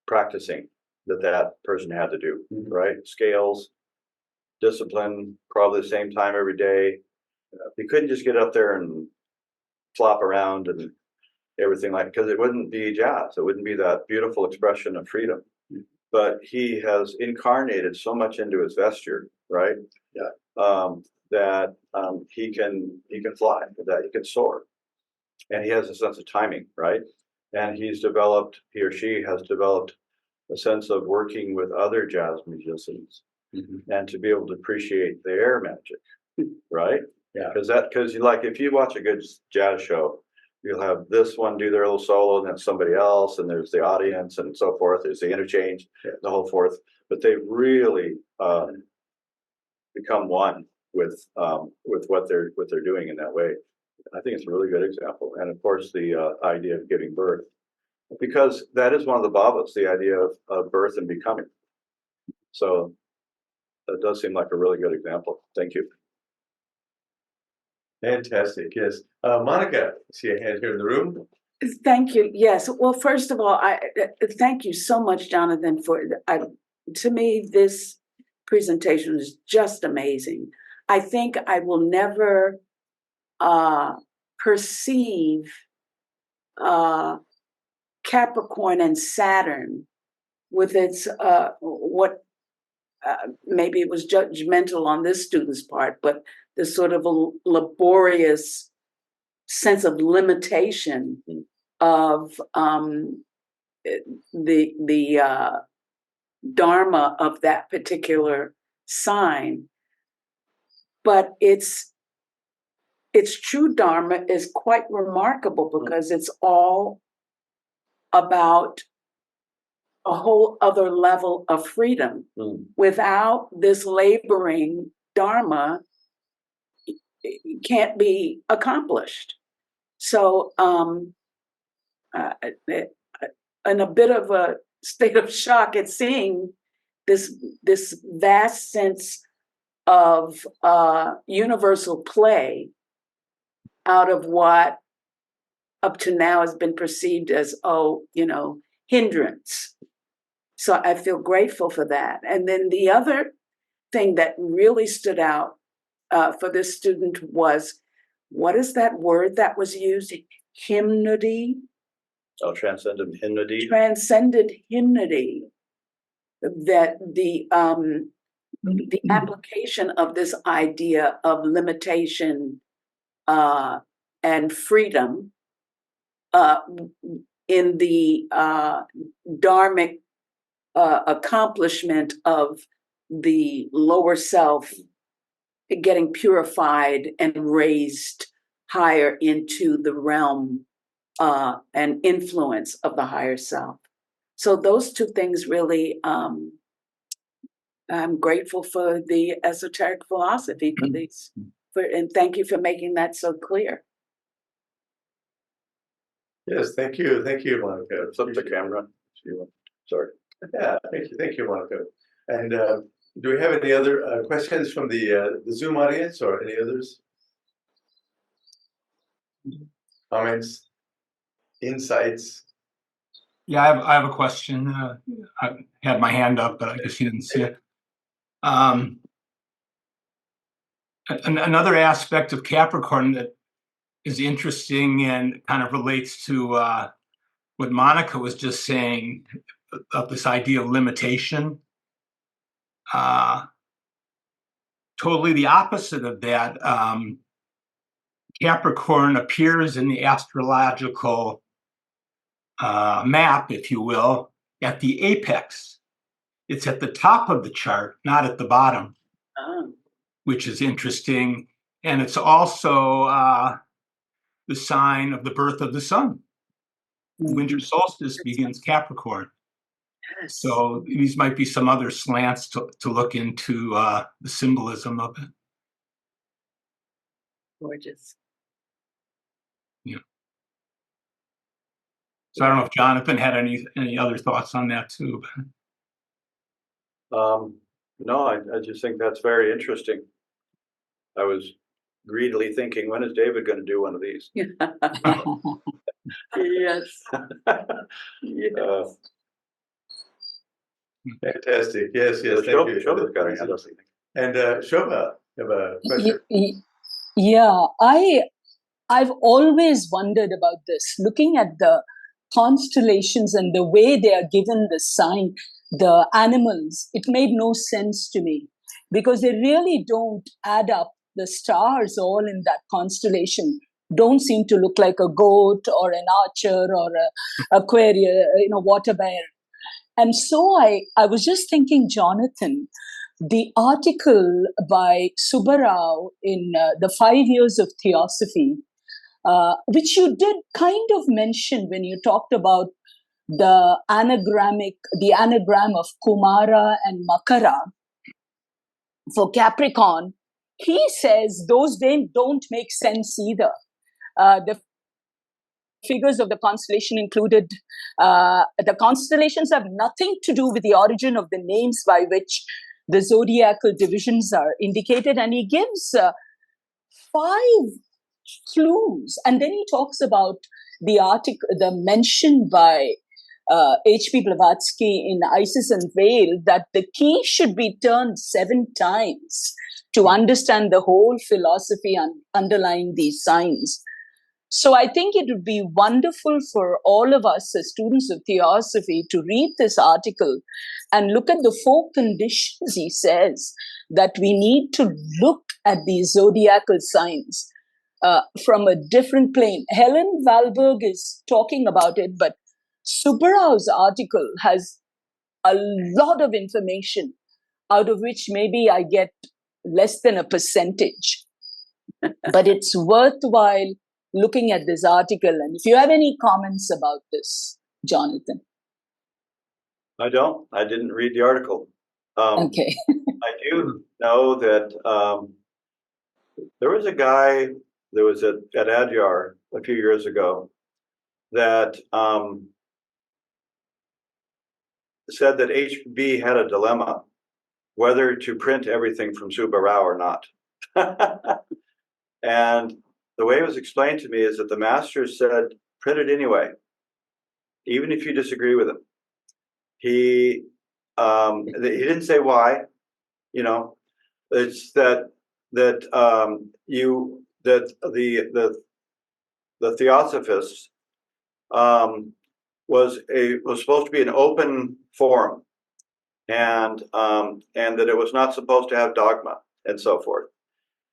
practicing that person had to do, right? Scales, discipline, probably the same time every day. You couldn't just get up there and flop around and everything, because it wouldn't be jazz. It wouldn't be that beautiful expression of freedom. But he has incarnated so much into his vesture, right? Yeah. That he can fly, that he can soar, and he has a sense of timing, right? And he or she has developed a sense of working with other jazz musicians, and to be able to appreciate their magic, right? Yeah. Because if you watch a good jazz show, you'll have this one do their little solo, and then somebody else, and there's the audience, and so forth. There's the interchange, the whole forth. But they really become one with what they're doing in that way. I think it's a really good example. And of course, the idea of giving birth, because that is one of the Babas, the idea of birth and becoming. So that does seem like a really good example. Thank you. Fantastic. Yes. Monica, I see a hand here in the room. Thank you. Yes. Well, first of all, I thank you so much, Jonathan, for to me, this presentation is just amazing. I think I will never perceive Capricorn and Saturn with its maybe it was judgmental on this student's part, but the sort of a laborious sense of limitation of the dharma of that particular sign, but its true dharma is quite remarkable because it's all about a whole other level of freedom. Without this laboring dharma, it can't be accomplished. So in a bit of a state of shock at seeing this vast sense of universal play out of what up to now has been perceived as, hindrance. So I feel grateful for that. And then the other thing that really stood out for this student was, what is that word that was used? Hymnody? Oh, transcendent hymnody. Transcendent hymnody. That the application of this idea of limitation and freedom in the dharmic accomplishment of the lower self getting purified and raised higher into the realm and influence of the higher self. So those two things really, I'm grateful for the esoteric philosophy for these, and thank you for making that so clear. Yes, thank you, Monica. Flip the camera. Sorry. Yeah, thank you, Monica. And do we have any other questions from the Zoom audience or any others? Comments, insights? Yeah, I have a question. I had my hand up, but I guess you didn't see it. Another aspect of Capricorn that is interesting and kind of relates to what Monica was just saying of this idea of limitation. Totally the opposite of that. Capricorn appears in the astrological map, if you will, at the apex. It's at the top of the chart, not at the bottom, which is interesting. And it's also the sign of the birth of the sun. Winter solstice begins Capricorn. Yes. So these might be some other slants to look into the symbolism of it. Gorgeous. Yeah. So I don't know if Jonathan had any other thoughts on that too. No, I just think that's very interesting. I was greedily thinking, when is David going to do one of these? Yes. Yes. Fantastic. Yes, thank you. Shobha's got a hand up. And Shobha, you have a question? Yeah, I've always wondered about this, looking at the constellations and the way they are given the sign, the animals. It made no sense to me because they really don't add up. The stars all in that constellation don't seem to look like a goat or an archer or a Aquarius, water bear. And so I was just thinking, Jonathan, the article by Subbarao in the 5 Years of Theosophy, which you did kind of mention when you talked about the anagram of Kumara and Makara for Capricorn, he says those don't make sense either. The figures of the constellation included, the constellations have nothing to do with the origin of the names by which the zodiacal divisions are indicated. And he gives 5 clues. And then he talks about the article, the mention by H.P. Blavatsky in Isis and Veil, that the key should be turned 7 times to understand the whole philosophy underlying these signs. So I think it would be wonderful for all of us as students of Theosophy to read this article and look at the 4 conditions he says that we need to look at these zodiacal signs from a different plane. Helen Valberg is talking about it, but Subbarao's article has a lot of information, out of which maybe I get less than a percentage. But it's worthwhile looking at this article. And if you have any comments about this, Jonathan. I don't. I didn't read the article. Okay. I do know that there was a guy that was at Adyar a few years ago that said that HB had a dilemma whether to print everything from Subarao or not. And the way it was explained to me is that the masters said, print it anyway, even if you disagree with him. He didn't say why, you know. It's that the Theosophist was supposed to be an open forum, and that it was not supposed to have dogma and so forth.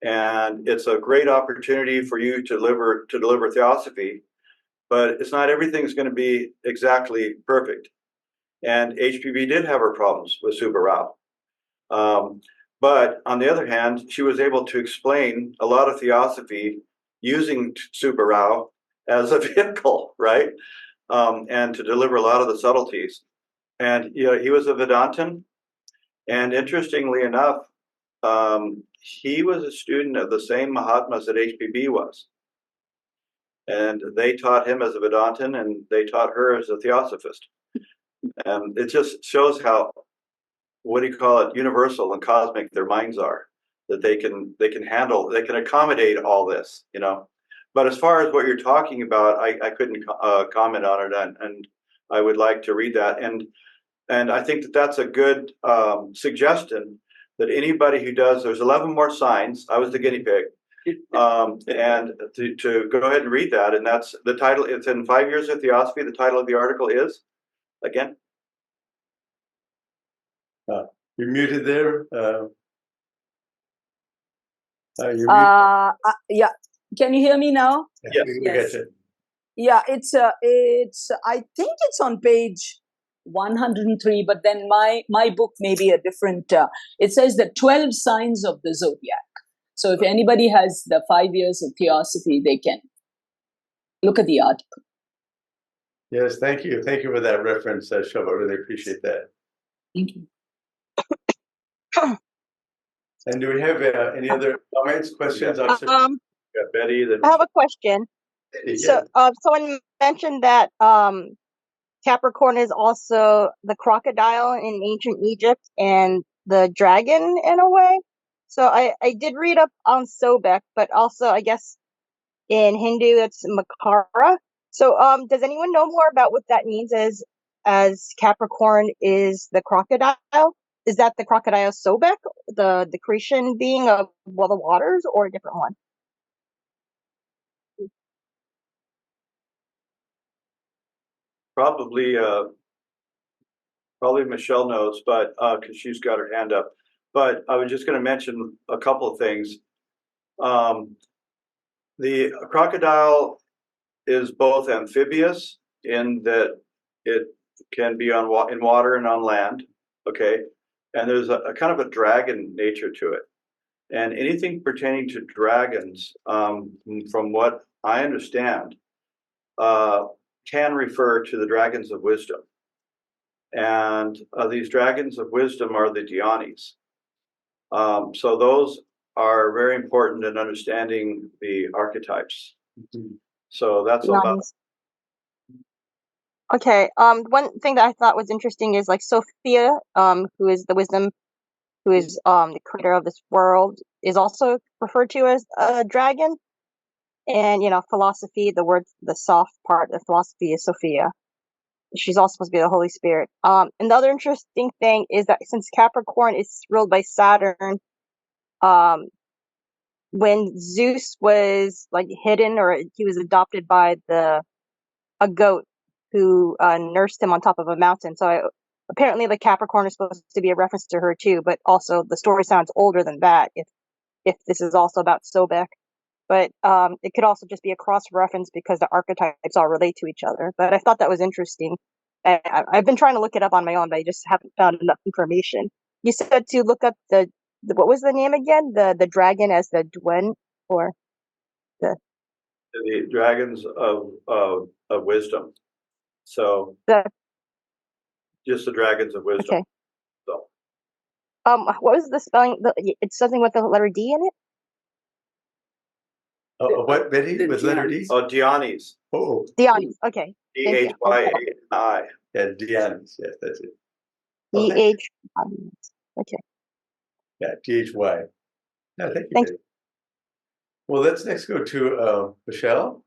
And it's a great opportunity for you to deliver theosophy, but it's not everything's going to be exactly perfect. And HPB did have her problems with Subarao. But on the other hand, she was able to explain a lot of theosophy using Subarao as a vehicle, right? And to deliver a lot of the subtleties. And you know, he was a Vedantin, and interestingly enough, he was a student of the same Mahatmas that HPB was. And they taught him as a Vedantin, and they taught her as a Theosophist. And it just shows how, what do you call it, universal and cosmic their minds are, that they can handle, they can accommodate all this, you know. But as far as what you're talking about, I couldn't comment on it, and I would like to read that. And I think that that's a good suggestion, that anybody who does, there's 11 more signs. I was the guinea pig. And to go ahead and read that. And that's the title. It's in 5 Years of Theosophy. The title of the article is, again? You're muted there. You're muted. Yeah. Can you hear me now? Yes. We Yes. get you. Yeah, it's I think it's on page 103, but then my book may be a different. It says the 12 signs of the zodiac. So if anybody has the 5 years of theosophy, they can look at the article. Yes, thank you. Thank you for that reference, Shobha. I really appreciate that. Thank you. And do we have any other comments, questions? Got Betty. That I have a question. Yeah. So, someone mentioned that Capricorn is also the crocodile in ancient Egypt and the dragon in a way. So I did read up on Sobek, but also I guess in Hindu it's Makara. So does anyone know more about what that means as Capricorn is the crocodile? Is that the crocodile Sobek, the Cretan being of the waters, or a different one? probably Michelle knows, but because she's got her hand up. But I was just going to mention a couple of things. The crocodile is both amphibious in that it can be in water and on land, okay? And there's a kind of a dragon nature to it. And anything pertaining to dragons, from what I understand, can refer to the dragons of wisdom. And these dragons of wisdom are the Dhyanis. So those are very important in understanding the archetypes. Mhm. So that's about. Nice. Okay. One thing that I thought was interesting is like Sophia, who is the wisdom, who is the creator of this world, is also referred to as a dragon. And philosophy, the soft part of philosophy is Sophia. She's also supposed to be the Holy Spirit. And the other interesting thing is that since Capricorn is ruled by Saturn, when Zeus was like hidden, or he was adopted by a goat who nursed him on top of a mountain. So apparently the Capricorn is supposed to be a reference to her too, but also the story sounds older than that if this is also about Sobek. but it could also just be a cross reference because the archetypes all relate to each other. But I thought that was interesting. I've been trying to look it up on my own, but I just haven't found enough information. You said to look up the what was the name again? The dragon as the Dwen or the dragons of wisdom. So the just the dragons of wisdom. okay. So What was the spelling? It's something with the letter D in it. What, Betty, with letter D? oh, Dionysus. Oh, Dionys. Okay. Thank you. DHYANI. yeah, Dianis. Yes, that's it. Oh, thank DH. Okay. Yeah, DHY. No, thank you, Thank Betty. Well, let's next go to Michelle.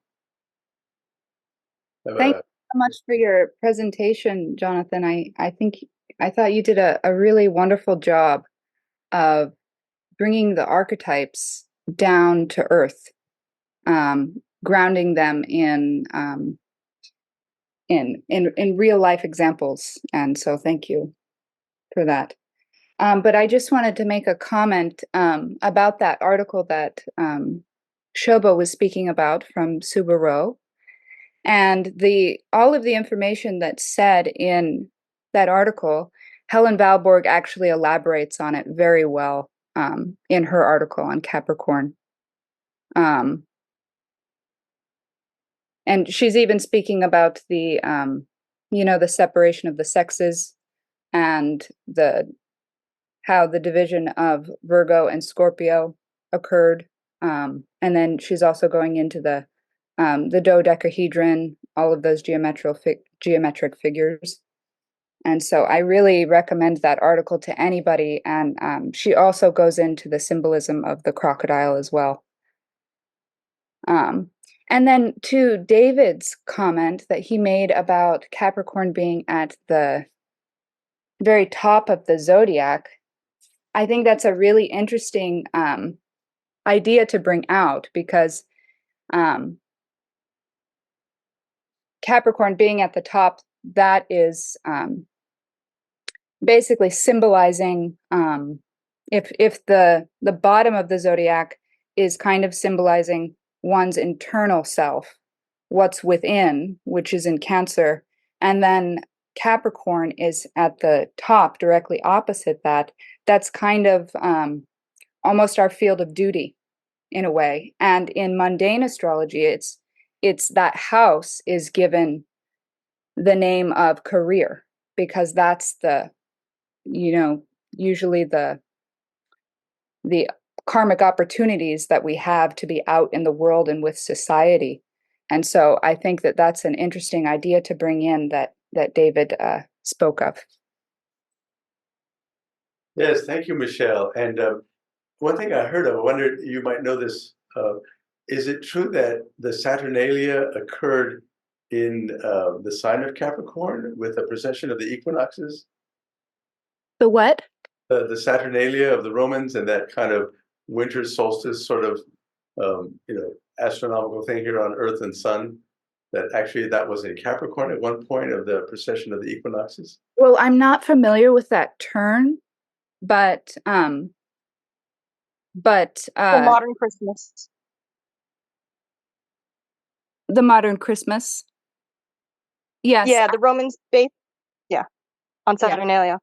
Thank you so much for your presentation, Jonathan. I thought you did a really wonderful job of bringing the archetypes down to earth, grounding them in real life examples. And so thank you for that. But I just wanted to make a comment about that article that Shobo was speaking about from Subaru. And all of the information that's said in that article, Helen Valborg actually elaborates on it very well in her article on Capricorn. And she's even speaking about the separation of the sexes and how the division of Virgo and Scorpio occurred. And then she's also going into the dodecahedron, all of those geometric figures. And so I really recommend that article to anybody. And she also goes into the symbolism of the crocodile as well. And then to David's comment that he made about Capricorn being at the very top of the zodiac, I think that's a really interesting idea to bring out because Capricorn being at the top, that is basically symbolizing if the bottom of the zodiac is kind of symbolizing one's internal self, what's within, which is in Cancer, and then Capricorn is at the top, directly opposite that. That's kind of almost our field of duty in a way. And in mundane astrology, it's that house is given the name of career because that's usually the karmic opportunities that we have to be out in the world and with society. And so I think that that's an interesting idea to bring in that David spoke of. Yes, thank you, Michelle. And one thing I heard of, I wondered, you might know this, is it true that the Saturnalia occurred in the sign of Capricorn with the precession of the equinoxes? The what? The Saturnalia of the Romans and that kind of winter solstice sort of, astronomical thing here on Earth and Sun, that was in Capricorn at one point of the precession of the equinoxes? Well, I'm not familiar with that term, but the modern Christmas. The modern Christmas. Yes. Yeah, the Romans based on Saturnalia.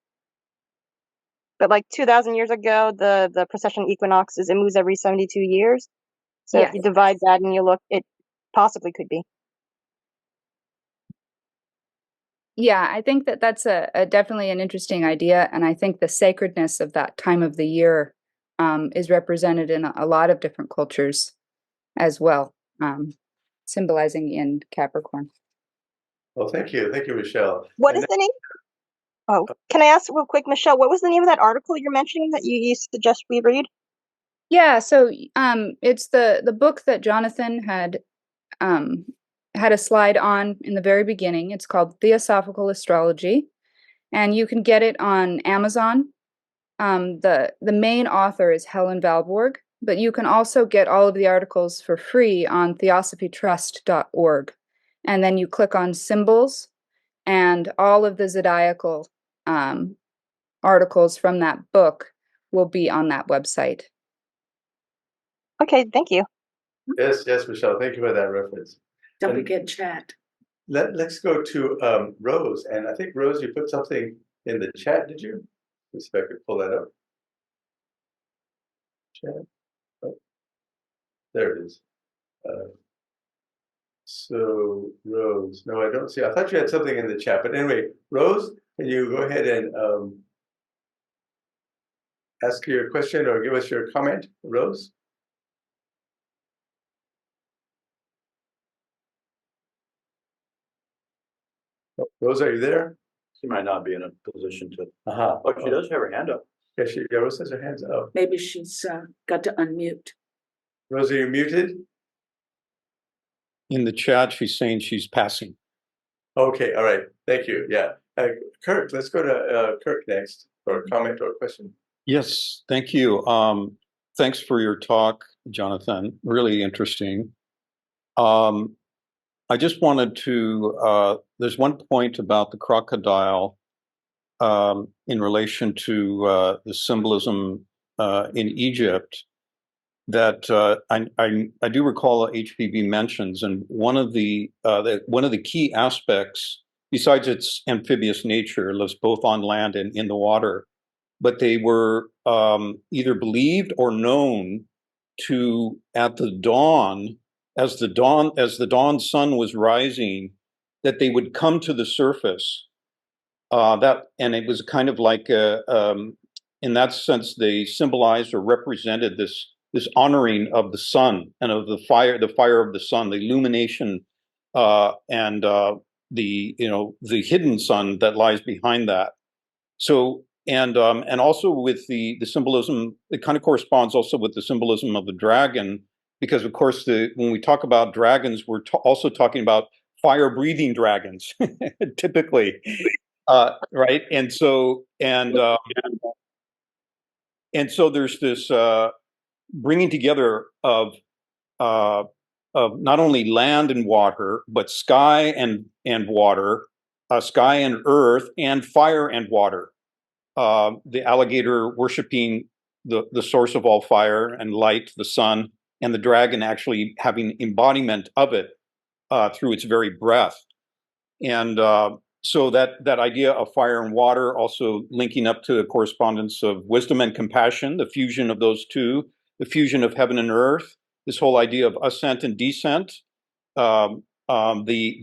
But like 2,000 years ago, the precession equinoxes, it moves every 72 years. So if you divide that and you look, it possibly could be. Yeah, I think that that's a definitely an interesting idea. And I think the sacredness of that time of the year is represented in a lot of different cultures as well, symbolizing in Capricorn. Well, thank you. Thank you, Michelle. What is the name? Oh, can I ask real quick, Michelle, what was the name of that article you're mentioning that you suggest we read? Yeah, so it's the book that Jonathan had a slide on in the very beginning. It's called Theosophical Astrology, and you can get it on Amazon. The main author is Helen Valborg, but you can also get all of the articles for free on theosophytrust.org. And then you click on symbols, and all of the zodiacal articles from that book will be on that website. Okay, thank you. Yes, Michelle. Thank you for that reference. Don't And- forget chat. Let's go to Rose. And I think, Rose, you put something in the chat, did you? Let's see if I could pull that up. Chat. Oh, there it is. So, Rose, no, I don't see. I thought you had something in the chat. But anyway, Rose, can you go ahead and ask your question or give us your comment, Rose? Oh, Rose, are you there? She might not be in a position to. Uh-huh. Oh, she does have her hand up. Yeah, Rose has her hands up. Maybe she's got to unmute. Rose, are you muted? In the chat, she's saying she's passing. Okay, all right. Thank you. Yeah. Kirk, let's go to Kirk next for a comment or a question. Yes, thank you. Thanks for your talk, Jonathan. Really interesting. I just wanted to, there's one point about the crocodile in relation to the symbolism in Egypt that I do recall HPV mentions, and one of the key aspects, besides its amphibious nature, lives both on land and in the water, but they were either believed or known to, at the dawn, as the dawn sun was rising, that they would come to the surface. And it was kind of like in that sense, they symbolized or represented this honoring of the sun and of the fire of the sun, the illumination, and the hidden sun that lies behind that. So and also with the symbolism, it kind of corresponds also with the symbolism of the dragon, because of course when we talk about dragons, we're also talking about fire breathing dragons, typically, right? And so there's this bringing together of not only land and water, but sky and water, sky and earth, and fire and water. The alligator worshiping the source of all fire and light, the sun, and the dragon actually having embodiment of it through its very breath. And so that idea of fire and water also linking up to the correspondence of wisdom and compassion, the fusion of those two, the fusion of heaven and earth, this whole idea of ascent and descent, the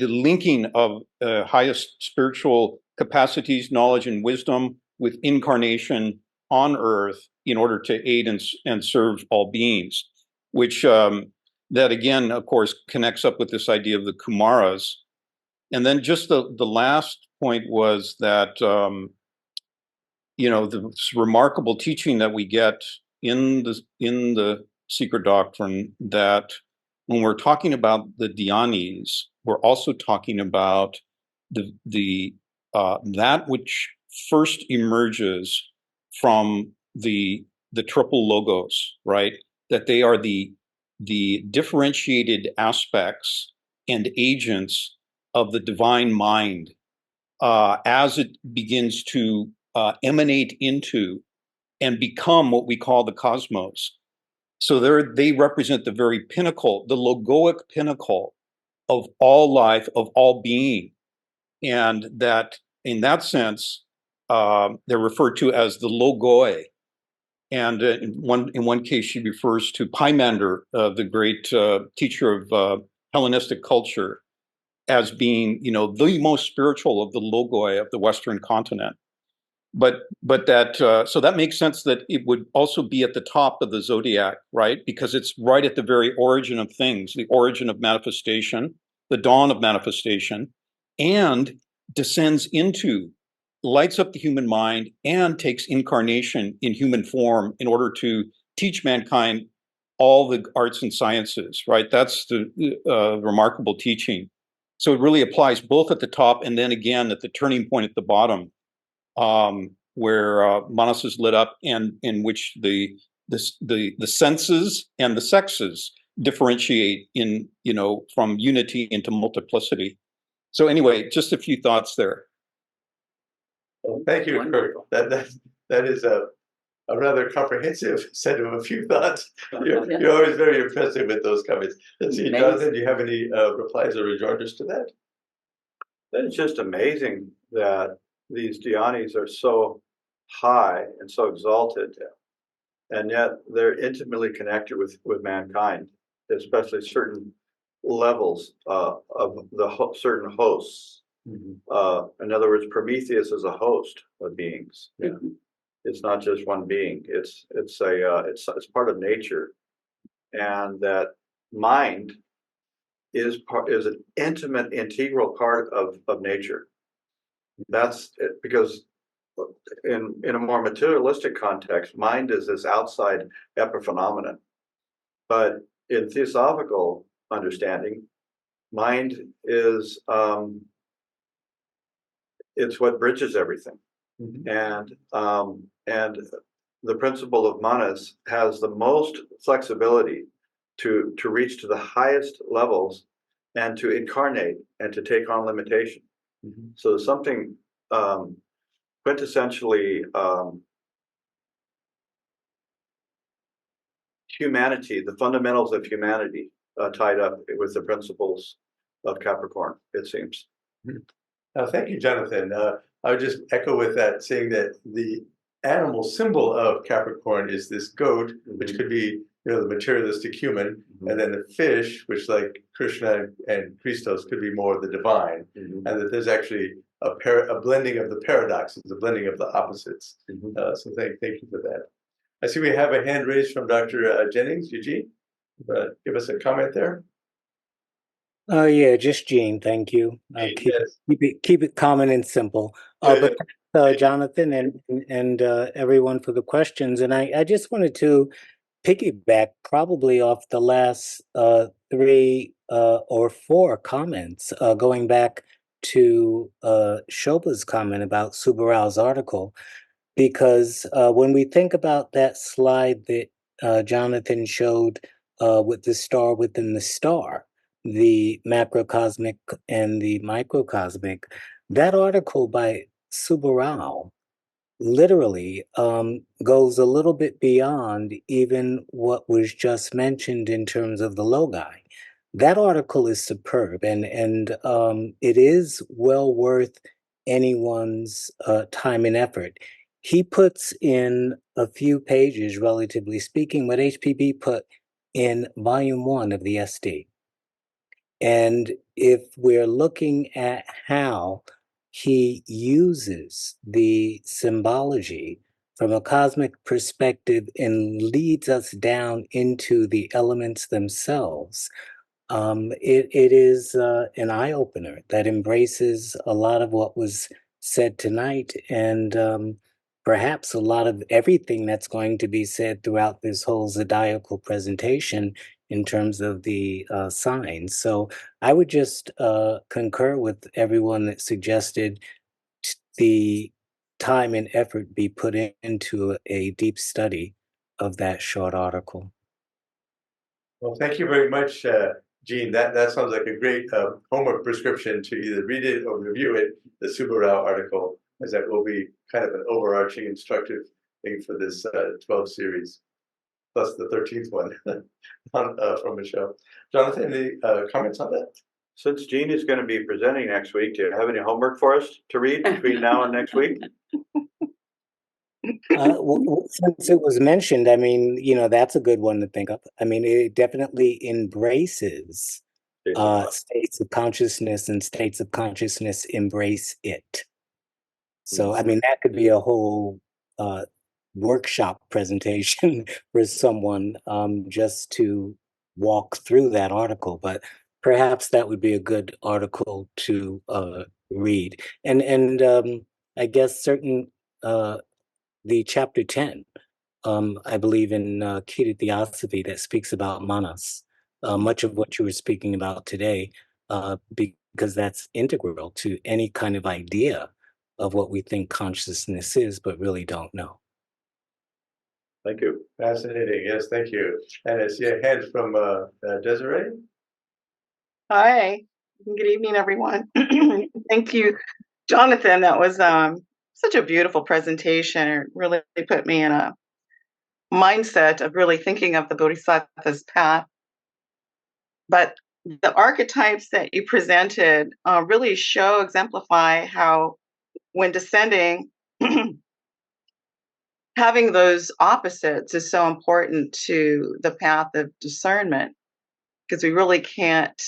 linking of highest spiritual capacities, knowledge, and wisdom with incarnation on earth in order to aid and serve all beings, which that again, of course, connects up with this idea of the Kumaras. And then just the last point was that, this remarkable teaching that we get in the secret doctrine, that when we're talking about the dhyanis, we're also talking about that which first emerges from the triple logos, right? That they are the differentiated aspects and agents of the divine mind as it begins to emanate into and become what we call the cosmos. So they represent the very pinnacle, the logoic pinnacle of all life, of all being. And that in that sense, they're referred to as the logoi. And in one case, she refers to Pymander, the great teacher of Hellenistic culture, as being, the most spiritual of the logoi of the Western continent. But that so that makes sense that it would also be at the top of the zodiac, right? Because it's right at the very origin of things, the origin of manifestation, the dawn of manifestation, and descends into, lights up the human mind, and takes incarnation in human form in order to teach mankind all the arts and sciences, right? That's the remarkable teaching. So it really applies both at the top and then again at the turning point at the bottom, where Manas is lit up, and in which the senses and the sexes differentiate in, from unity into multiplicity. So anyway, just a few thoughts there. Well, thank you, Kirk. That is a rather comprehensive set of a few thoughts. You're, Yeah. you're always very impressive with those comments. Let's see, Amazing. Jonathan, do you have any replies or rejoinders to that? It's just amazing that these dhyānis are so high and so exalted, and yet they're intimately connected with mankind, especially certain levels of the certain hosts. In other words, Prometheus is a host of beings. Yeah. It's not just one being. It's part of nature, and that mind is an intimate, integral part of nature. That's it, because in a more materialistic context, mind is this outside epiphenomenon. But in theosophical understanding, mind is it's what bridges everything. And the principle of manas has the most flexibility to reach to the highest levels and to incarnate and to take on limitation. So something quintessentially humanity, the fundamentals of humanity, tied up with the principles of Capricorn, it seems. Thank you, Jonathan. I would just echo with that, saying that the animal symbol of Capricorn is this goat, which could be, the materialistic human, and then the fish, which like Krishna and Christos could be more of the divine, and that there's actually a blending of the paradoxes, a blending of the opposites. So thank you for that. I see we have a hand raised from Dr. Jennings. Eugene, give us a comment there. Yeah, just Gene, thank you. Keep it common and simple. But Jonathan and everyone for the questions, and I just wanted to piggyback probably off the last 3 or 4 comments, going back to Shobha's comment about Subarau's article, because when we think about that slide that Jonathan showed with the star within the star, the macrocosmic and the microcosmic, that article by Subarao literally goes a little bit beyond even what was just mentioned in terms of the logi. That article is superb, and it is well worth anyone's time and effort. He puts in a few pages, relatively speaking, what HPB put in volume 1 of the SD. And if we're looking at how he uses the symbology from a cosmic perspective and leads us down into the elements themselves, it is an eye-opener that embraces a lot of what was said tonight, and perhaps a lot of everything that's going to be said throughout this whole zodiacal presentation in terms of the signs. So I would just concur with everyone that suggested the time and effort be put into a deep study of that short article. Well, thank you very much, Gene. That sounds like a great homework prescription to either read it or review it, the Subarao article, as that will be kind of an overarching instructive thing for this 12 series, plus the 13th one from Michelle. Jonathan, any comments on that? Since Gene is going to be presenting next week, do you have any homework for us to read between now and next week? Since it was mentioned, I mean, that's a good one to think of. I mean, it definitely embraces states of consciousness, and states of consciousness embrace it. So, I mean, that could be a whole workshop presentation for someone just to walk through that article. But perhaps that would be a good article to read. And I guess the chapter 10, I believe in Kira Theosophy, that speaks about manas, much of what you were speaking about today, because that's integral to any kind of idea of what we think consciousness is, but really don't know. Thank you. Fascinating. Yes, thank you. And I see a hand from Desiree. Hi. Good evening, everyone. Thank you, Jonathan. That was such a beautiful presentation. It really put me in a mindset of really thinking of the Bodhisattva's path. But the archetypes that you presented really exemplify how, when descending, having those opposites is so important to the path of discernment, because we really can't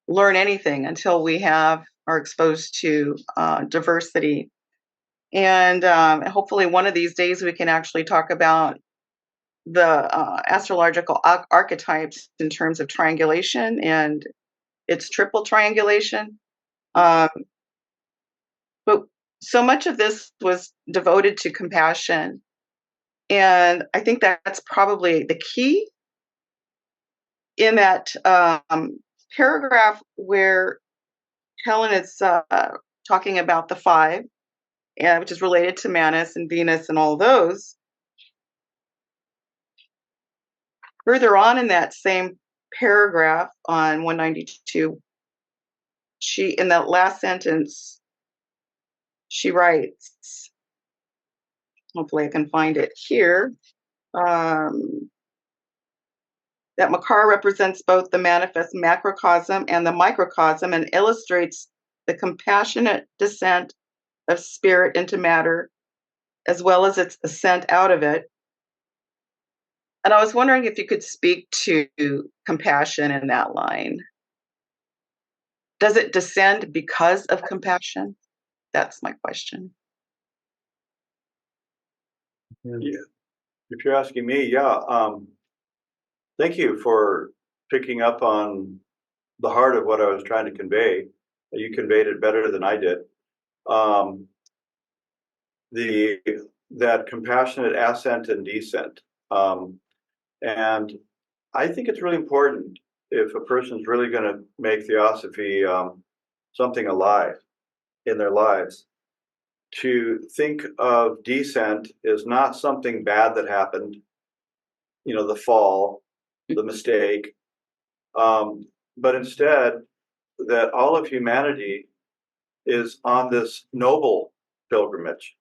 learn anything until we are exposed to diversity. And hopefully one of these days we can actually talk about the astrological archetypes in terms of triangulation and its triple triangulation. But so much of this was devoted to compassion. And I think that's probably the key in that paragraph where Helen is talking about the five, which is related to Manus and Venus and all those. Further on in that same paragraph on 192, in that last sentence, she writes, hopefully I can find it here, that Makar represents both the manifest macrocosm and the microcosm and illustrates the compassionate descent of spirit into matter, as well as its ascent out of it. And I was wondering if you could speak to compassion in that line. Does it descend because of compassion? That's my question. Yeah. If you're asking me, thank you for picking up on the heart of what I was trying to convey. You conveyed it better than I did. That compassionate ascent and descent. And I think it's really important, if a person's really going to make theosophy something alive in their lives, to think of descent as not something bad that happened, the fall, the mistake, but instead that all of humanity is on this noble pilgrimage.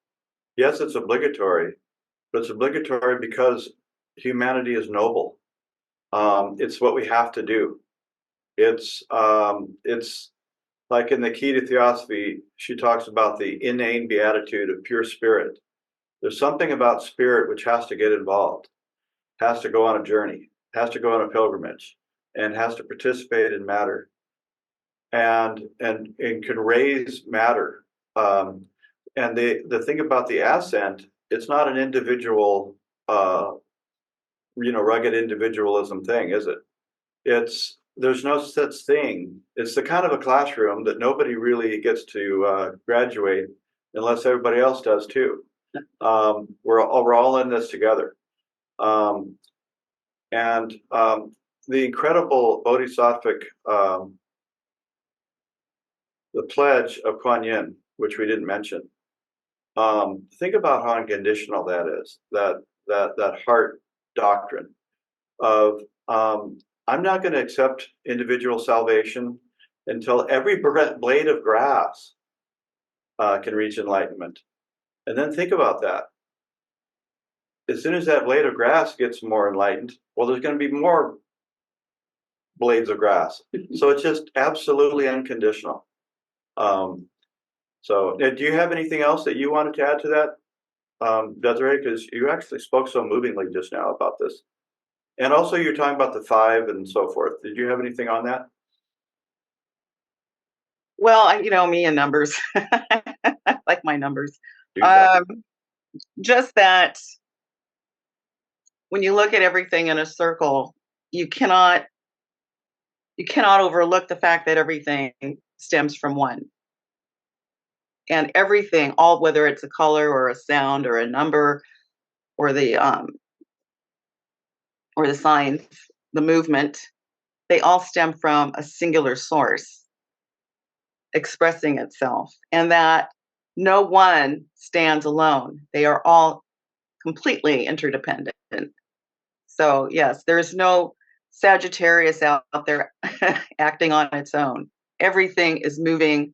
Yes, it's obligatory, but it's obligatory because humanity is noble. It's what we have to do. It's like in the Key to Theosophy, she talks about the inane beatitude of pure spirit. There's something about spirit which has to get involved, has to go on a journey, has to go on a pilgrimage, and has to participate in matter, and can raise matter. And the thing about the ascent, it's not an individual, rugged individualism thing, is it? There's no such thing. It's the kind of a classroom that nobody really gets to graduate unless everybody else does too. We're all in this together. And the incredible bodhisattvic, the pledge of Kuan Yin, which we didn't mention. Think about how unconditional that is. That heart doctrine of I'm not going to accept individual salvation until every blade of grass can reach enlightenment. And then think about that. As soon as that blade of grass gets more enlightened, well, there's going to be more blades of grass. So it's just absolutely unconditional. So do you have anything else that you wanted to add to that, Desiree? Because you actually spoke so movingly just now about this. And also you're talking about the five and so forth. Did you have anything on that? Well, me and numbers. I like my numbers. Just that when you look at everything in a circle, you cannot overlook the fact that everything stems from one. And everything, whether it's a color or a sound or a number or the signs, the movement, they all stem from a singular source expressing itself, and that no one stands alone. They are all completely interdependent. So yes, there's no Sagittarius out there acting on its own. Everything is moving.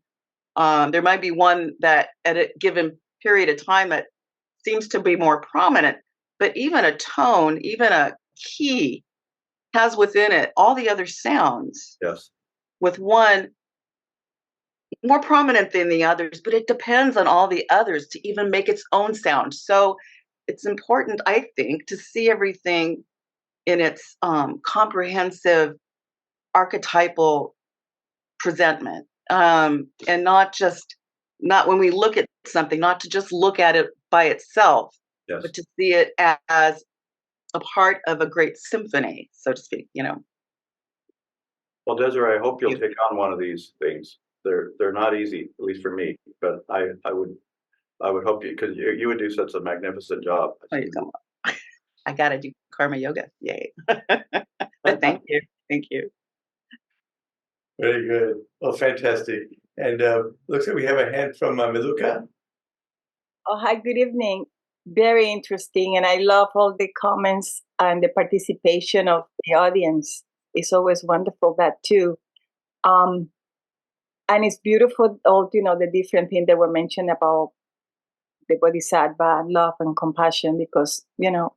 There might be one that at a given period of time that seems to be more prominent, but even a tone, even a key has within it all the other sounds, Yes. with one more prominent than the others, but it depends on all the others to even make its own sound. So it's important, I think, to see everything in its comprehensive archetypal presentment, and not when we look at something, not to just look at it by itself, Yes. but to see it as a part of a great symphony, so to speak. Well, Desiree, I hope you'll Thank you. take on one of these things. They're not easy, at least for me, but I would hope you, because you would do such a magnificent job. Oh, you come on. I gotta do karma yoga. Yay. But thank you. Thank you. Very good. Well, fantastic. And looks like we have a hand from Miluka. Oh, hi, good evening. Very interesting. And I love all the comments and the participation of the audience. It's always wonderful that too. And it's beautiful, all, the different things that were mentioned about the bodhisattva, love and compassion, because,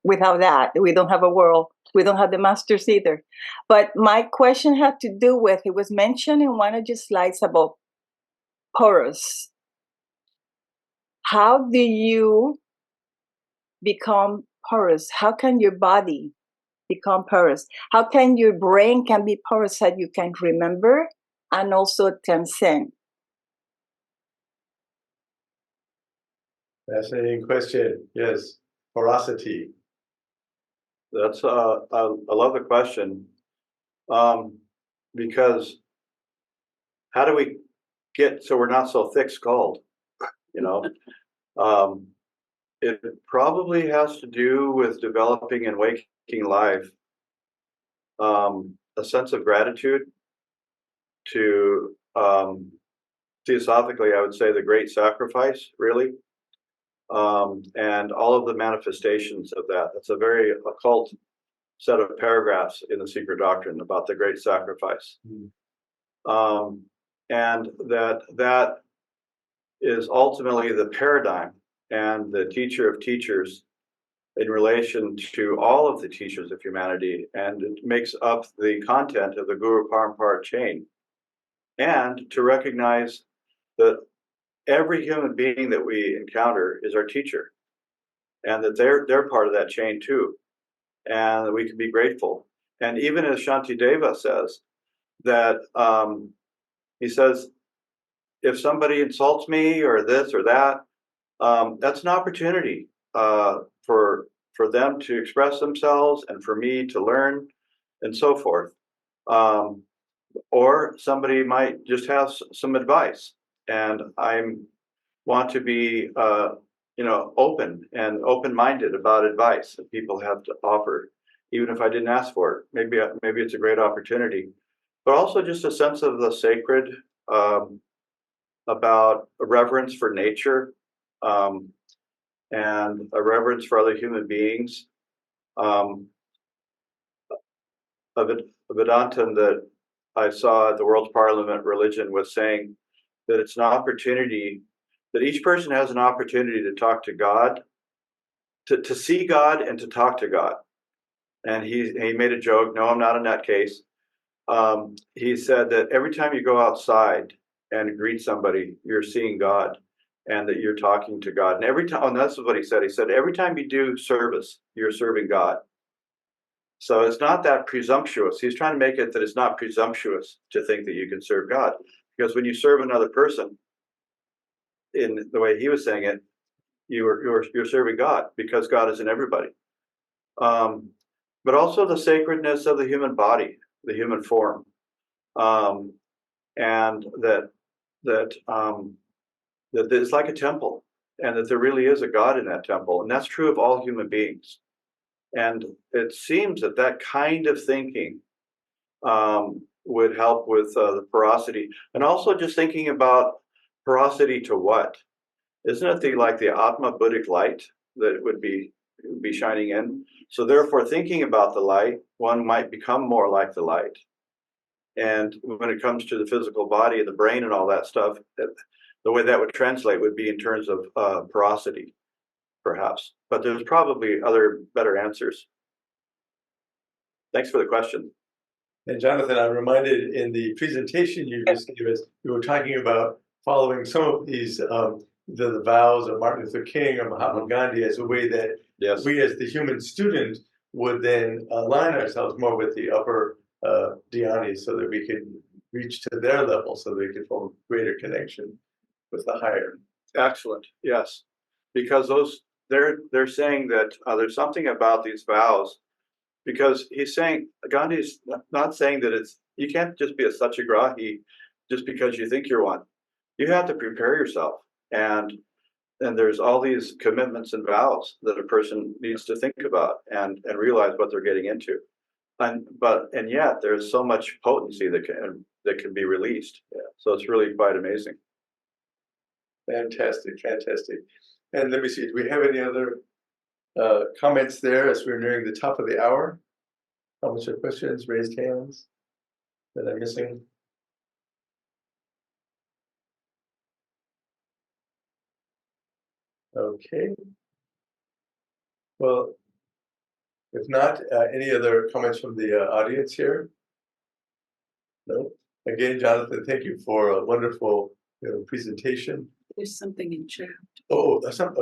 without that, we don't have a world. We don't have the masters either. But my question had to do with, it was mentioned in one of your slides about porous. How do you become porous? How can your body become porous? How can your brain can be porous that you can remember and also transcend? Fascinating question. Yes, porosity. That's I love the question, because how do we get so we're not so thick-skulled? Um, it probably has to do with developing in waking life a sense of gratitude to theosophically, I would say the great sacrifice, really, and all of the manifestations of that. That's a very occult set of paragraphs in the Secret Doctrine about the great sacrifice. And that is ultimately the paradigm and the teacher of teachers in relation to all of the teachers of humanity, and it makes up the content of the Guru Parampara chain. And to recognize that every human being that we encounter is our teacher, and that they're part of that chain too, and that we can be grateful. And even as Shantideva says, that he says, if somebody insults me or this or that, that's an opportunity for them to express themselves and for me to learn and so forth. Or somebody might just have some advice, and I want to be open and open-minded about advice that people have to offer, even if I didn't ask for it. Maybe it's a great opportunity, but also just a sense of the sacred, about a reverence for nature, and a reverence for other human beings. A Vedantam that I saw at the World Parliament Religion was saying that it's an opportunity, that each person has an opportunity to talk to God, to see God and to talk to God. And he made a joke, no, I'm not in that case. He said that every time you go outside and greet somebody, you're seeing God and that you're talking to God. And every time, and that's what he said. He said, every time you do service, you're serving God. So it's not that presumptuous. He's trying to make it that it's not presumptuous to think that you can serve God. Because when you serve another person, in the way he was saying it, you're serving God, because God is in everybody. But also the sacredness of the human body, the human form, and that it's like a temple, and that there really is a God in that temple, and that's true of all human beings. And it seems that kind of thinking would help with the porosity, and also just thinking about porosity to what? Isn't it the Atma Buddhic light that would be shining in? So therefore, thinking about the light, one might become more like the light. And when it comes to the physical body and the brain and all that stuff, the way that would translate would be in terms of porosity. perhaps, but there's probably other better answers. Thanks for the question. And Jonathan, I'm reminded in the presentation you just gave us, you were talking about following some of these, the vows of Martin Luther King or Mahatma Gandhi as a way that Yes. we as the human student would then align ourselves more with the upper dhyanis so that we could reach to their level so they could form a greater connection with the higher. Excellent. Yes, because they're saying that there's something about these vows, because he's saying, Gandhi's not saying that you can't just be a satyagrahi just because you think you're one. You have to prepare yourself, and there's all these commitments and vows that a person needs to think about and realize what they're getting into. And yet there's so much potency that can be released. Yeah. So it's really quite amazing. Fantastic, fantastic. And let me see, do we have any other comments there as we're nearing the top of the hour? Comments or questions, raised hands that I'm missing? Okay. Well, if not, any other comments from the audience here? No? Again, Jonathan, thank you for a wonderful presentation. There's something in chat.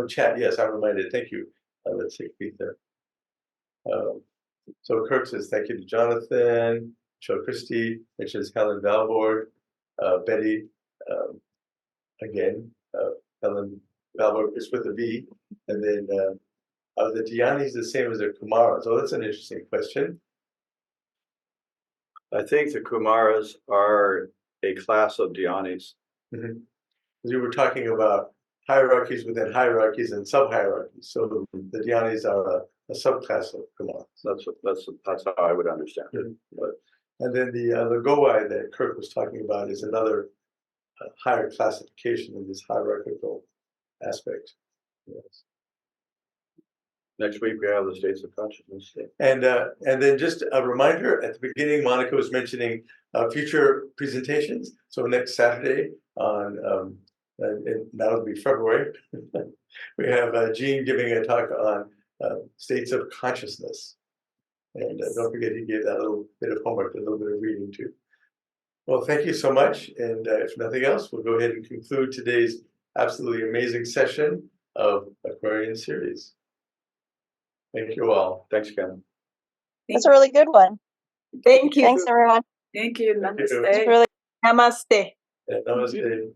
Chat, yes, I'm reminded. Thank you. Let's take a peek there. So Kirk says thank you to Jonathan. Joe Christie mentions Helen Valborg. Betty, again, Helen Valborg is with a V. And then are the dhyanis the same as the Kumaras? So that's an interesting question. I think the Kumaras are a class of dhyanis. Mm-hmm. We were talking about hierarchies within hierarchies and sub-hierarchies. So the dhyanis are a subclass of Kumaras. That's how I would understand it. Mm-hmm. And then the Lagowai that Kirk was talking about is another higher classification in this hierarchical aspect. Yes. Next week we have the states of consciousness. And then just a reminder, at the beginning, Monica was mentioning future presentations. So next Saturday on, and that'll be February, we have Jean giving a talk on states of consciousness. And don't forget, he gave that little bit of homework, a little bit of reading too. Well, thank you so much. And if nothing else, we'll go ahead and conclude today's absolutely amazing session of Aquarian series. Thank you all. Thanks, Ken. That's a really good one. Thank you. Thanks, everyone. Thank you. Thank you. Namaste. It's really Namaste. Namaste.